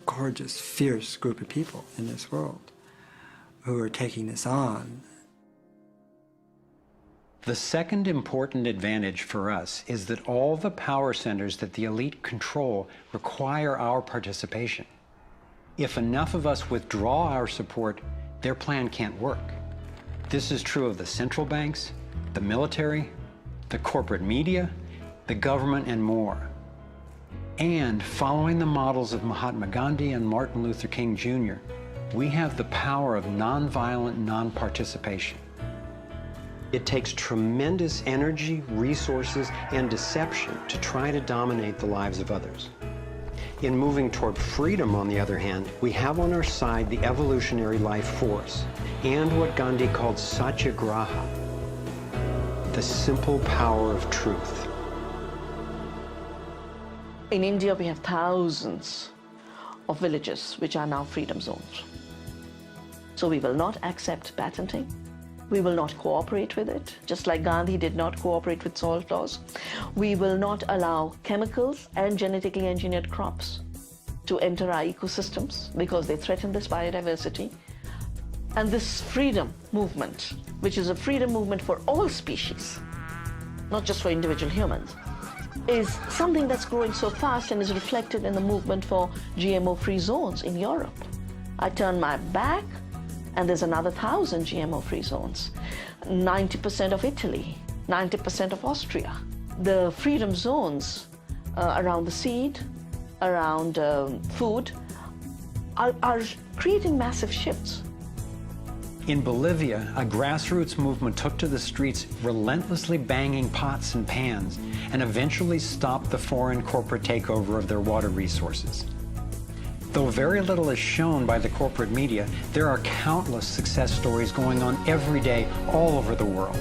gorgeous, fierce group of people in this world who are taking this on. The second important advantage for us is that all the power centers that the elite control require our participation. If enough of us withdraw our support, their plan can't work. This is true of the central banks, the military, the corporate media, the government, and more. And following the models of Mahatma Gandhi and Martin Luther King Jr., we have the power of nonviolent non-participation. It takes tremendous energy, resources, and deception to try to dominate the lives of others. In moving toward freedom, on the other hand, we have on our side the evolutionary life force and what Gandhi called satyagraha, the simple power of truth. In India, we have thousands of villages which are now freedom zones. So we will not accept patenting. We will not cooperate with it, just like Gandhi did not cooperate with salt laws. We will not allow chemicals and genetically engineered crops to enter our ecosystems because they threaten this biodiversity. And this freedom movement, which is a freedom movement for all species, not just for individual humans, is something that's growing so fast and is reflected in the movement for GMO-free zones in Europe. I turn my back, and there's another 1,000 GMO-free zones. 90% of Italy, 90% of Austria. The freedom zones around the seed, around food, are creating massive shifts. In Bolivia, a grassroots movement took to the streets, relentlessly banging pots and pans, and eventually stopped the foreign corporate takeover of their water resources. Though very little is shown by the corporate media, there are countless success stories going on every day all over the world.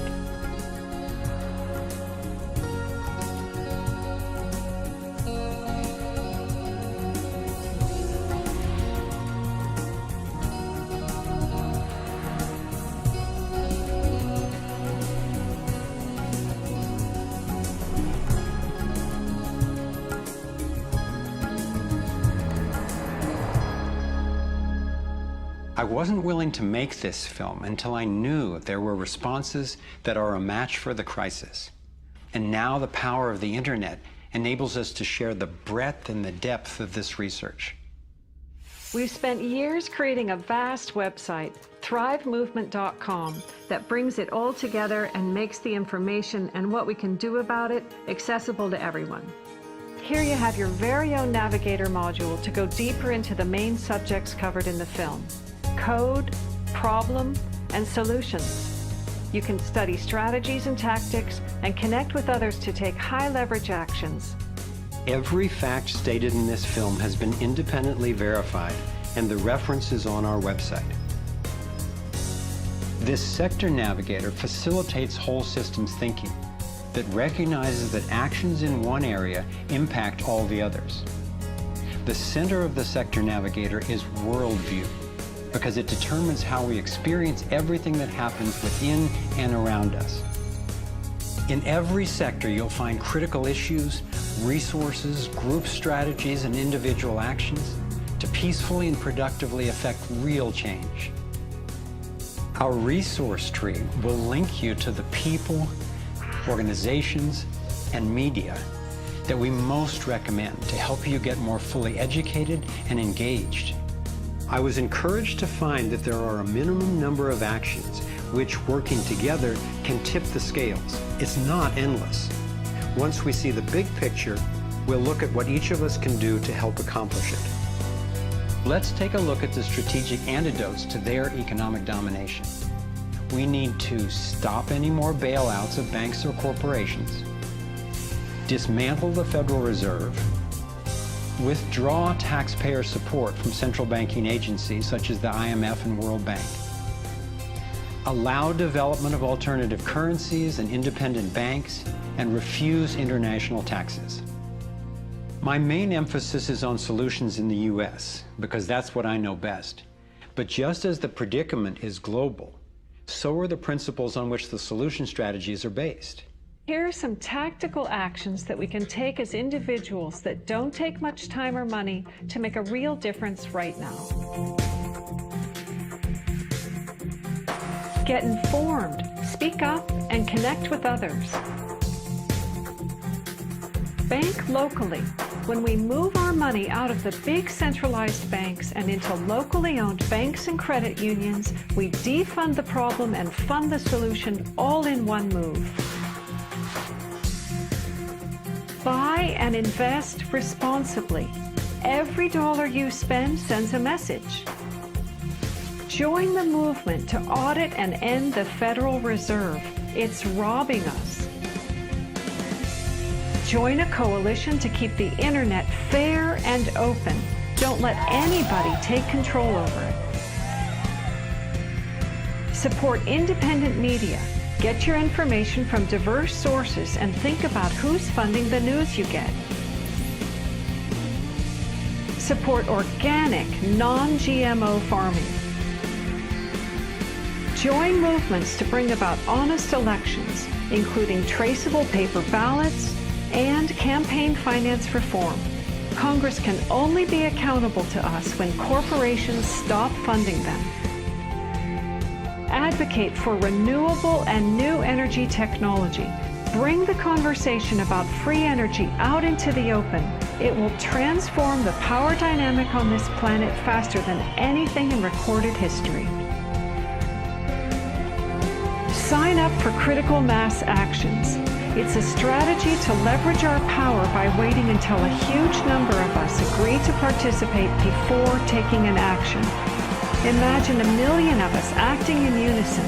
I wasn't willing to make this film until I knew there were responses that are a match for the crisis. And now the power of the internet enables us to share the breadth and the depth of this research. We've spent years creating a vast website, thrivemovement.com, that brings it all together and makes the information and what we can do about it accessible to everyone. Here you have your very own navigator module to go deeper into the main subjects covered in the film: code, problem, and solutions. You can study strategies and tactics and connect with others to take high-leverage actions. Every fact stated in this film has been independently verified, and the reference is on our website. This sector navigator facilitates whole systems thinking that recognizes that actions in one area impact all the others. The center of the sector navigator is worldview, because it determines how we experience everything that happens within and around us. In every sector, you'll find critical issues, resources, group strategies, and individual actions to peacefully and productively affect real change. Our resource tree will link you to the people, organizations, and media that we most recommend to help you get more fully educated and engaged. I was encouraged to find that there are a minimum number of actions which, working together, can tip the scales. It's not endless. Once we see the big picture, we'll look at what each of us can do to help accomplish it. Let's take a look at the strategic antidotes to their economic domination. We need to stop any more bailouts of banks or corporations, dismantle the Federal Reserve, withdraw taxpayer support from central banking agencies such as the IMF and World Bank, allow development of alternative currencies and independent banks, and refuse international taxes. My main emphasis is on solutions in the U.S., because that's what I know best. But just as the predicament is global, so are the principles on which the solution strategies are based. Here are some tactical actions that we can take as individuals that don't take much time or money to make a real difference right now. Get informed, speak up, and connect with others. Bank locally. When we move our money out of the big centralized banks and into locally owned banks and credit unions, we defund the problem and fund the solution all in one move. Buy and invest responsibly. Every dollar you spend sends a message. Join the movement to audit and end the Federal Reserve. It's robbing us. Join a coalition to keep the internet fair and open. Don't let anybody take control over it. Support independent media. Get your information from diverse sources and think about who's funding the news you get. Support organic, non-GMO farming. Join movements to bring about honest elections, including traceable paper ballots and campaign finance reform. Congress can only be accountable to us when corporations stop funding them. Advocate for renewable and new energy technology. Bring the conversation about free energy out into the open. It will transform the power dynamic on this planet faster than anything in recorded history. Sign up for critical mass actions. It's a strategy to leverage our power by waiting until a huge number of us agree to participate before taking an action. Imagine 1 million of us acting in unison.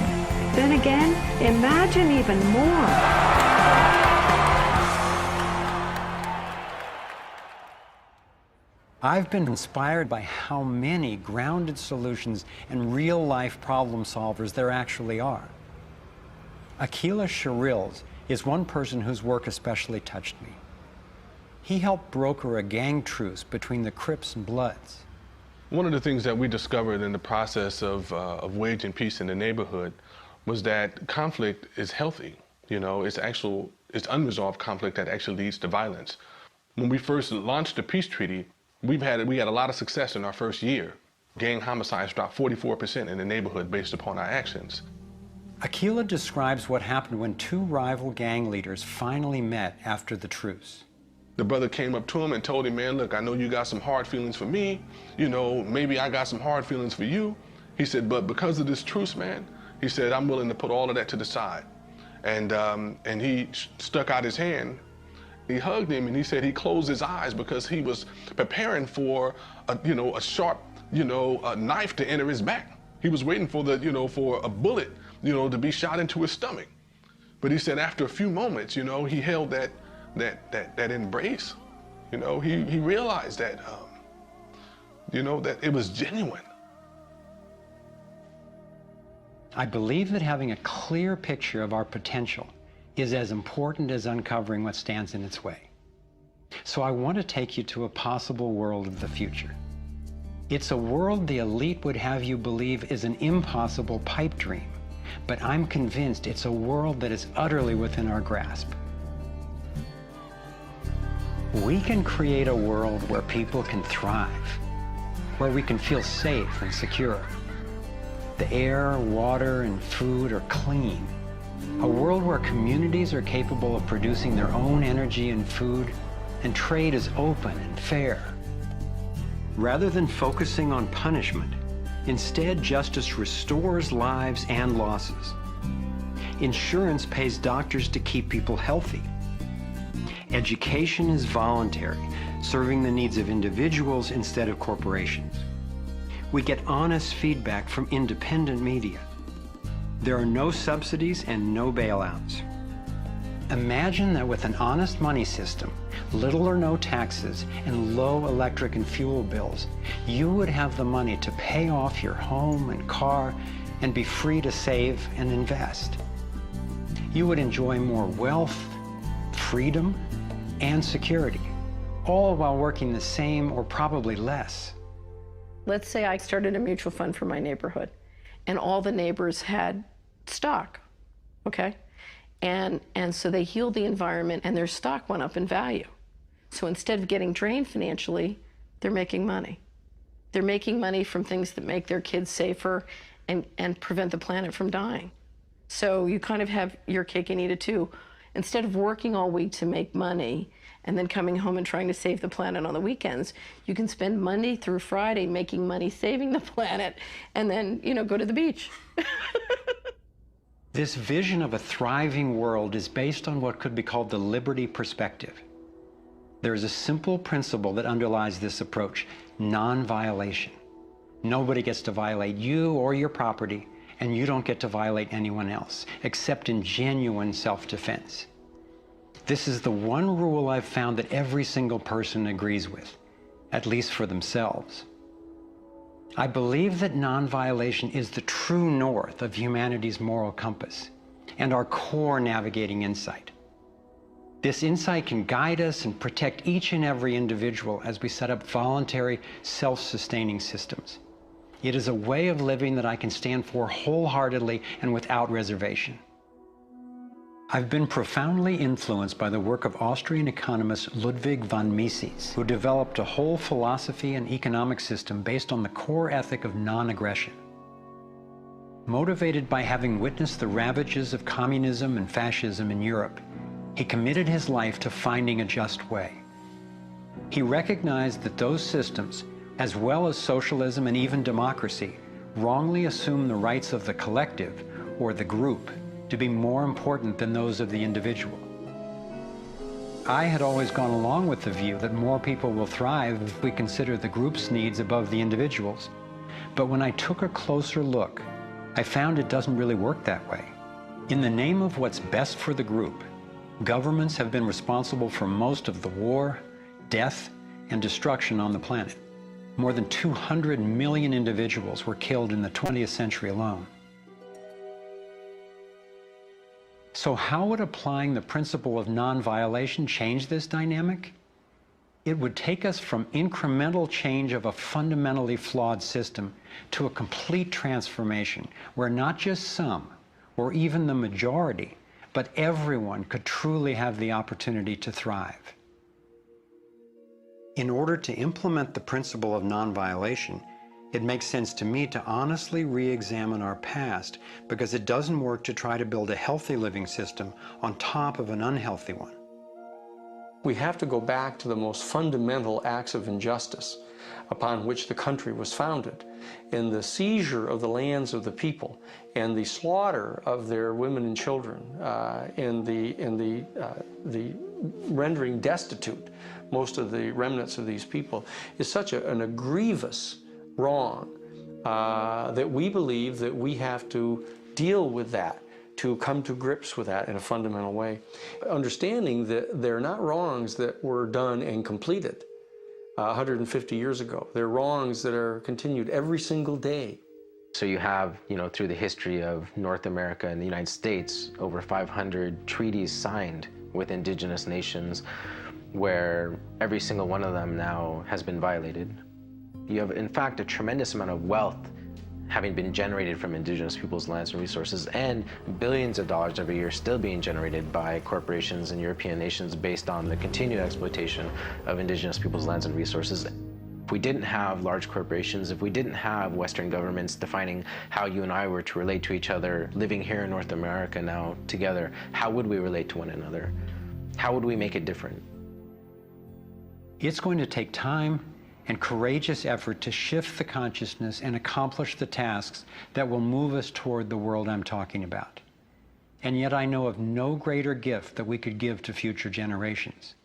Then again, imagine even more. I've been inspired by how many grounded solutions and real-life problem solvers there actually are. Akila Sherrills is one person whose work especially touched me. He helped broker a gang truce between the Crips and Bloods. One of the things that we discovered in the process of waging peace in the neighborhood was that conflict is healthy. You know, it's unresolved conflict that actually leads to violence. When we first launched the peace treaty, we had a lot of success in our first year. Gang homicides dropped 44% in the neighborhood based upon our actions. Akila describes what happened when two rival gang leaders finally met after the truce. The brother came up to him and told him, man, look, I know you got some hard feelings for me. You know, maybe I got some hard feelings for you. He said, but because of this truce, man, he said, I'm willing to put all of that to the side. And he stuck out his hand. He hugged him and he said he closed his eyes because he was preparing for a sharp, a knife to enter his back. He was waiting for for a bullet, to be shot into his stomach. But he said after a few moments, he held that embrace. He realized that, that it was genuine. I believe that having a clear picture of our potential is as important as uncovering what stands in its way. So I want to take you to a possible world of the future. It's a world the elite would have you believe is an impossible pipe dream, but I'm convinced it's a world that is utterly within our grasp. We can create a world where people can thrive, where we can feel safe and secure. The air, water, and food are clean. A world where communities are capable of producing their own energy and food, and trade is open and fair. Rather than focusing on punishment, instead justice restores lives and losses. Insurance pays doctors to keep people healthy. Education is voluntary, serving the needs of individuals instead of corporations. We get honest feedback from independent media. There are no subsidies and no bailouts. Imagine that with an honest money system, little or no taxes, and low electric and fuel bills, you would have the money to pay off your home and car and be free to save and invest. You would enjoy more wealth, freedom, and security, all while working the same or probably less. Let's say I started a mutual fund for my neighborhood, and all the neighbors had stock, okay? And so they healed the environment and their stock went up in value. So instead of getting drained financially, they're making money. They're making money from things that make their kids safer and prevent the planet from dying. So you kind of have your cake and eat it too. Instead of working all week to make money and then coming home and trying to save the planet on the weekends, you can spend Monday through Friday making money saving the planet and then, go to the beach. This vision of a thriving world is based on what could be called the liberty perspective. There is a simple principle that underlies this approach: non-violation. Nobody gets to violate you or your property, and you don't get to violate anyone else, except in genuine self-defense. This is the one rule I've found that every single person agrees with, at least for themselves. I believe that non-violation is the true north of humanity's moral compass and our core navigating insight. This insight can guide us and protect each and every individual as we set up voluntary, self-sustaining systems. It is a way of living that I can stand for wholeheartedly and without reservation. I've been profoundly influenced by the work of Austrian economist Ludwig von Mises, who developed a whole philosophy and economic system based on the core ethic of non-aggression. Motivated by having witnessed the ravages of communism and fascism in Europe, he committed his life to finding a just way. He recognized that those systems, as well as socialism and even democracy, wrongly assume the rights of the collective, or the group, to be more important than those of the individual. I had always gone along with the view that more people will thrive if we consider the group's needs above the individual's, But when I took a closer look, I found it doesn't really work that way. In the name of what's best for the group, governments have been responsible for most of the war, death, and destruction on the planet. More than 200 million individuals were killed in the 20th century alone. So how would applying the principle of non-violation change this dynamic? It would take us from incremental change of a fundamentally flawed system to a complete transformation where not just some, or even the majority, but everyone could truly have the opportunity to thrive. In order to implement the principle of non-violation, it makes sense to me to honestly re-examine our past, because it doesn't work to try to build a healthy living system on top of an unhealthy one. We have to go back to the most fundamental acts of injustice upon which the country was founded, in the seizure of the lands of the people and the slaughter of their women and children, and the rendering destitute most of the remnants of these people, is such a grievous wrong that we believe that we have to deal with that, to come to grips with that in a fundamental way. Understanding that they're not wrongs that were done and completed 150 years ago. They're wrongs that are continued every single day. So you have, through the history of North America and the United States, over 500 treaties signed with indigenous nations where every single one of them now has been violated. You have, in fact, a tremendous amount of wealth having been generated from indigenous people's lands and resources, and billions of dollars every year still being generated by corporations and European nations based on the continued exploitation of indigenous people's lands and resources. If we didn't have large corporations, if we didn't have Western governments defining how you and I were to relate to each other, living here in North America now together, how would we relate to one another? How would we make it different? It's going to take time and courageous effort to shift the consciousness and accomplish the tasks that will move us toward the world I'm talking about. And yet I know of no greater gift that we could give to future generations.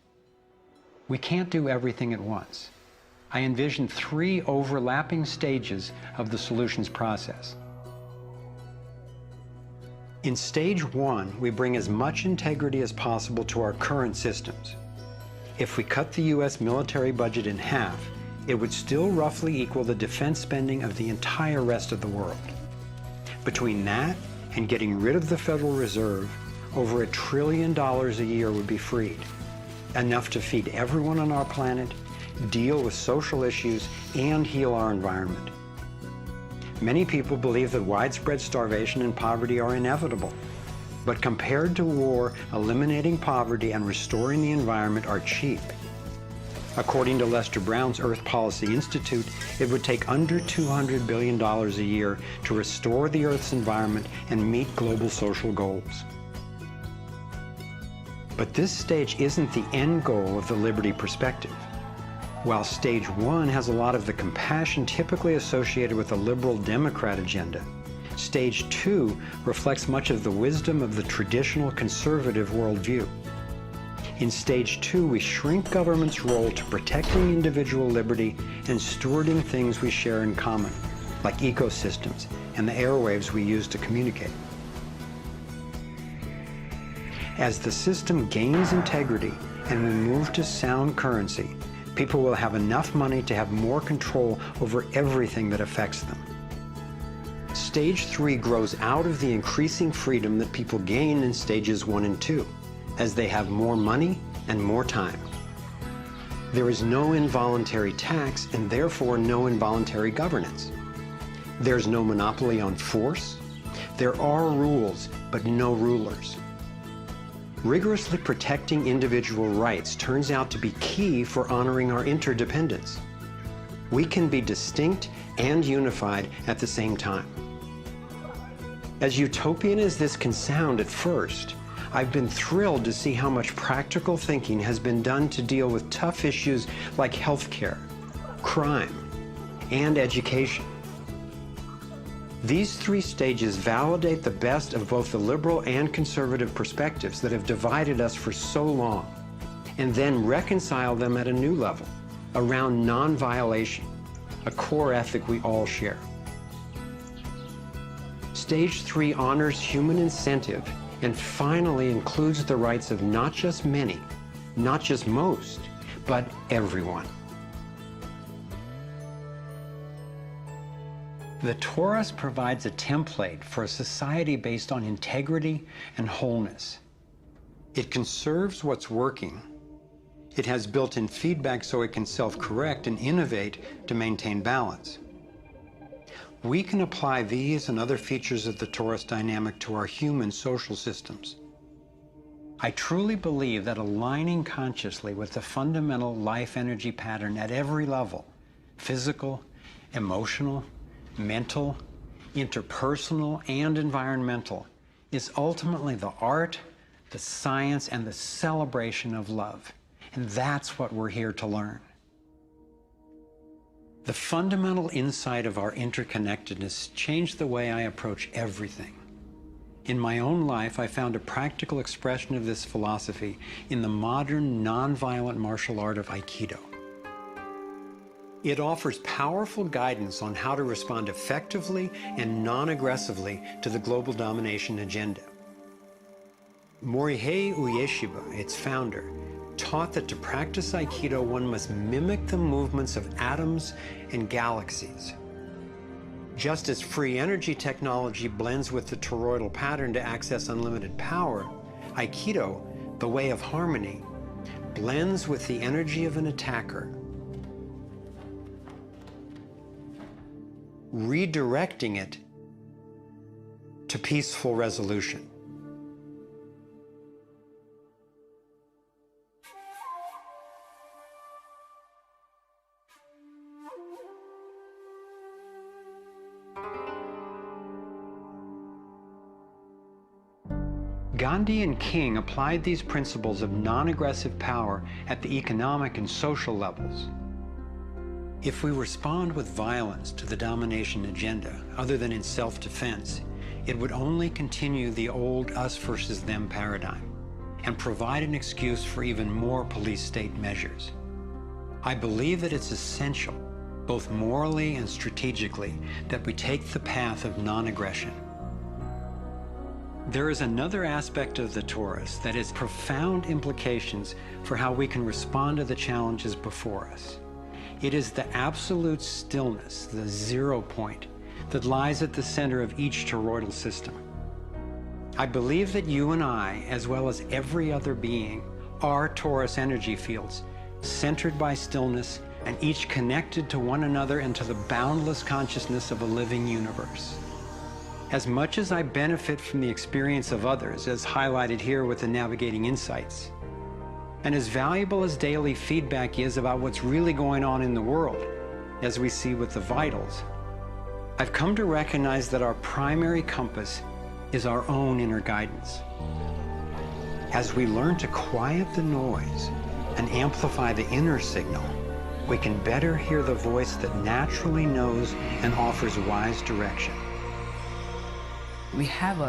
We can't do everything at once. I envision 3 overlapping stages of the solutions process. In stage 1, we bring as much integrity as possible to our current systems. If we cut the US military budget in half, it would still roughly equal the defense spending of the entire rest of the world. Between that and getting rid of the Federal Reserve, over $1 trillion a year would be freed, enough to feed everyone on our planet, deal with social issues, and heal our environment. Many people believe that widespread starvation and poverty are inevitable, but compared to war, eliminating poverty and restoring the environment are cheap. According to Lester Brown's Earth Policy Institute, it would take under $200 billion a year to restore the Earth's environment and meet global social goals. But this stage isn't the end goal of the liberty perspective. While stage 1 has a lot of the compassion typically associated with a liberal Democrat agenda, stage 2 reflects much of the wisdom of the traditional conservative worldview. In stage 2, we shrink government's role to protecting individual liberty and stewarding things we share in common, like ecosystems and the airwaves we use to communicate. As the system gains integrity and we move to sound currency, people will have enough money to have more control over everything that affects them. Stage 3 grows out of the increasing freedom that people gain in stages 1 and 2, as they have more money and more time. There is no involuntary tax and therefore no involuntary governance. There's no monopoly on force. There are rules, but no rulers. Rigorously protecting individual rights turns out to be key for honoring our interdependence. We can be distinct and unified at the same time. As utopian as this can sound at first, I've been thrilled to see how much practical thinking has been done to deal with tough issues like healthcare, crime, and education. These 3 stages validate the best of both the liberal and conservative perspectives that have divided us for so long, and then reconcile them at a new level, around non-violation, a core ethic we all share. Stage 3 honors human incentive and finally includes the rights of not just many, not just most, but everyone. The torus provides a template for a society based on integrity and wholeness. It conserves what's working. It has built-in feedback so it can self-correct and innovate to maintain balance. We can apply these and other features of the torus dynamic to our human social systems. I truly believe that aligning consciously with the fundamental life energy pattern at every level, physical, emotional, mental, interpersonal, and environmental, is ultimately the art, the science, and the celebration of love. And that's what we're here to learn. The fundamental insight of our interconnectedness changed the way I approach everything. In my own life, I found a practical expression of this philosophy in the modern, nonviolent martial art of Aikido. It offers powerful guidance on how to respond effectively and non-aggressively to the global domination agenda. Morihei Ueshiba, its founder, taught that to practice Aikido, one must mimic the movements of atoms and galaxies. Just as free energy technology blends with the toroidal pattern to access unlimited power, Aikido, the way of harmony, blends with the energy of an attacker, redirecting it to peaceful resolution. Gandhi and King applied these principles of non-aggressive power at the economic and social levels. If we respond with violence to the domination agenda, other than in self-defense, it would only continue the old us versus them paradigm and provide an excuse for even more police state measures. I believe that it's essential, both morally and strategically, that we take the path of non-aggression. There is another aspect of the torus that has profound implications for how we can respond to the challenges before us. It is the absolute stillness, the 0 point, that lies at the center of each toroidal system. I believe that you and I, as well as every other being, are torus energy fields, centered by stillness and each connected to one another and to the boundless consciousness of a living universe. As much as I benefit from the experience of others, as highlighted here with the Navigating Insights, and as valuable as daily feedback is about what's really going on in the world, as we see with the vitals, I've come to recognize that our primary compass is our own inner guidance. As we learn to quiet the noise and amplify the inner signal, we can better hear the voice that naturally knows and offers wise direction. We have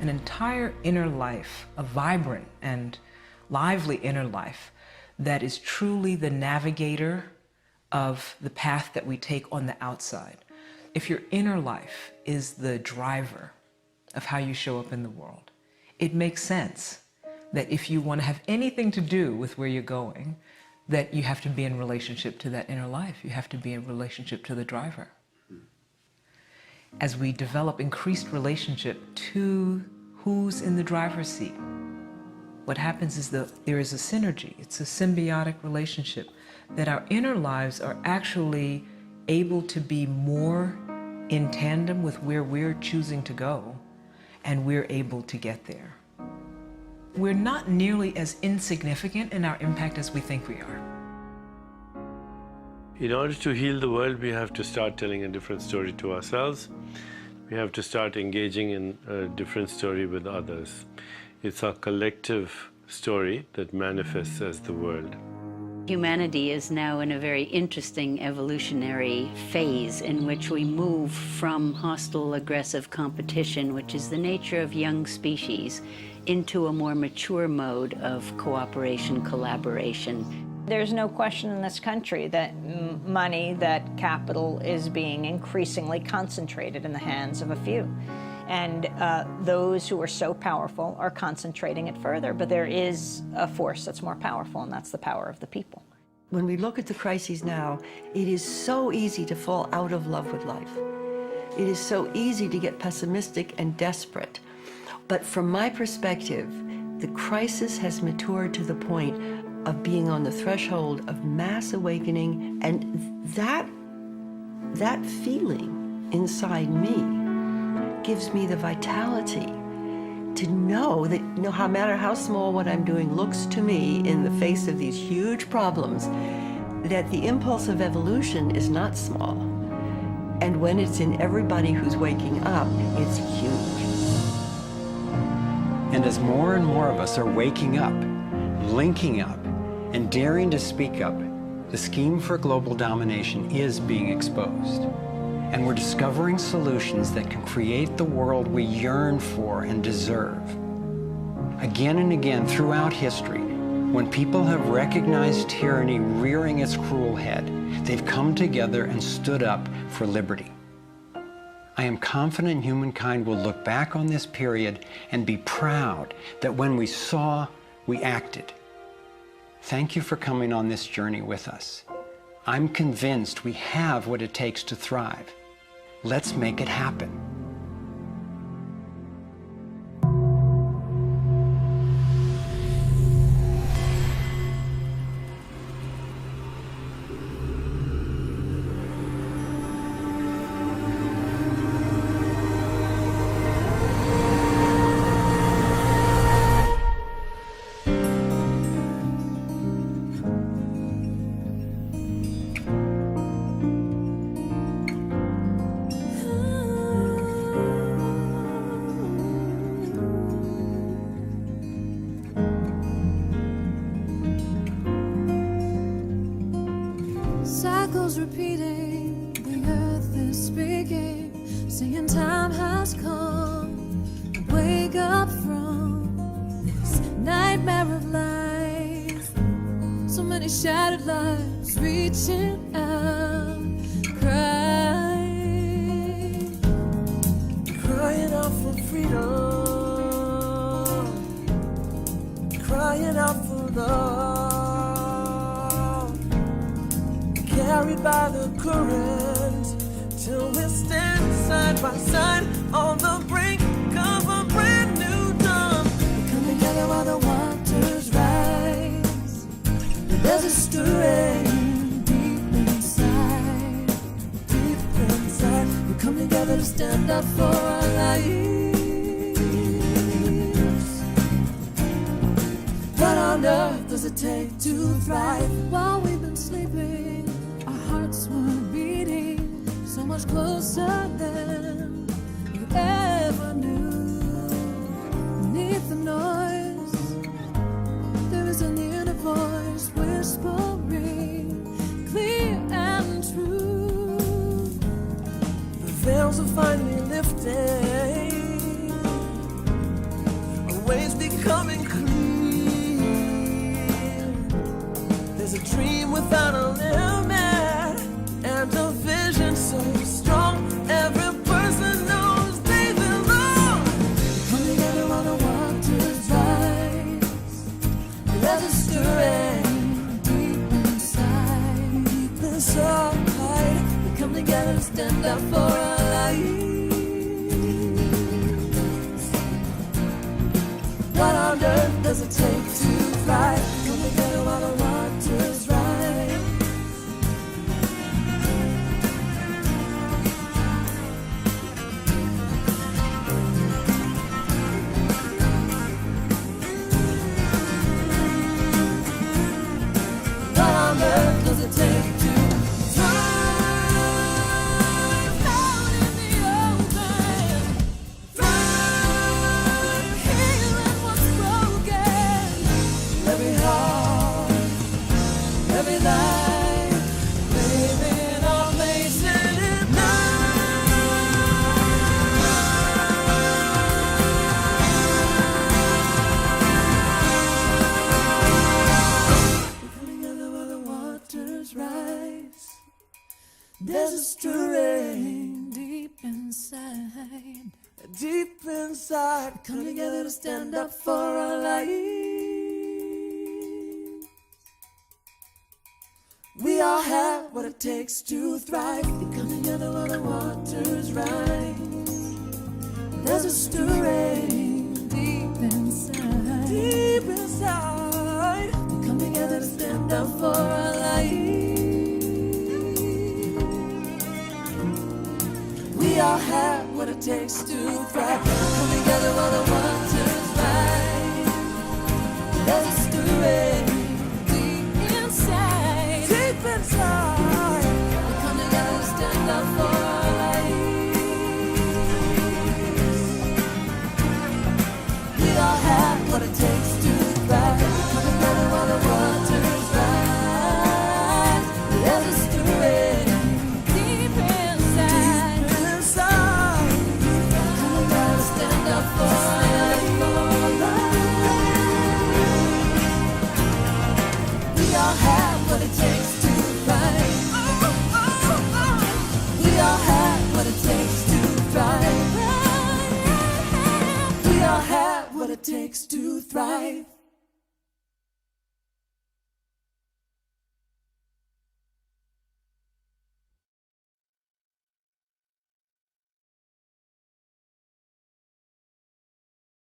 an entire inner life, a vibrant and lively inner life that is truly the navigator of the path that we take on the outside. If your inner life is the driver of how you show up in the world, it makes sense that if you want to have anything to do with where you're going, that you have to be in relationship to that inner life. You have to be in relationship to the driver. As we develop increased relationship to who's in the driver's seat, what happens is that there is a synergy. It's a symbiotic relationship that our inner lives are actually able to be more in tandem with where we're choosing to go, and we're able to get there. We're not nearly as insignificant in our impact as we think we are. In order to heal the world, we have to start telling a different story to ourselves. We have to start engaging in a different story with others. It's our collective story that manifests as the world. Humanity is now in a very interesting evolutionary phase in which we move from hostile, aggressive competition, which is the nature of young species, into a more mature mode of cooperation, collaboration. There's no question in this country that money, that capital is being increasingly concentrated in the hands of a few. And those who are so powerful are concentrating it further. But there is a force that's more powerful, and that's the power of the people. When we look at the crises now, it is so easy to fall out of love with life. It is so easy to get pessimistic and desperate. But from my perspective, the crisis has matured to the point of being on the threshold of mass awakening, and that feeling inside me gives me the vitality to know that no matter how small what I'm doing looks to me in the face of these huge problems, that the impulse of evolution is not small. And when it's in everybody who's waking up, it's huge. And as more and more of us are waking up, linking up, and daring to speak up, the scheme for global domination is being exposed. And we're discovering solutions that can create the world we yearn for and deserve. Again and again throughout history, when people have recognized tyranny rearing its cruel head, they've come together and stood up for liberty. I am confident humankind will look back on this period and be proud that when we saw, we acted. Thank you for coming on this journey with us. I'm convinced we have what it takes to thrive. Let's make it happen. Cycles repeating, the earth is speaking, saying time has come to wake up from this nightmare of life. So many shattered lives reaching out, crying out for freedom, crying out for love. Carried by the current, till we stand side by side on the brink of a brand new dawn. We come together while the waters rise. There's a stirring deep inside, deep inside. We come together to stand up for our lives. What on earth does it take to thrive? While we've been sleeping, hearts were beating so much closer than you ever knew. Beneath the noise, there is an inner voice whispering, clear and true. The veils are finally lifting, our ways becoming clear. There's a dream without a limit, and a vision so strong, every person knows they belong. Come together while the waters rise. There's a stirring deep inside, deep inside. We come together to stand up for our lives. What on deep inside, come together to stand up for our lives. We all have what it takes to thrive. We come together while the waters rise. There's a stirring deep inside. Deep inside. We come together to stand up for our lives. We all have what it takes to thrive. We come together while the waters rise. There's a stirring deep inside. Deep inside. We come together to stand up for our lives. We all have what it takes to thrive. We come together while the waters rise. There's a stirring deep inside. Deep inside. We come together to stand up for our lives. We all have what it takes to thrive. We all have what it takes to thrive. We all have what it takes to thrive.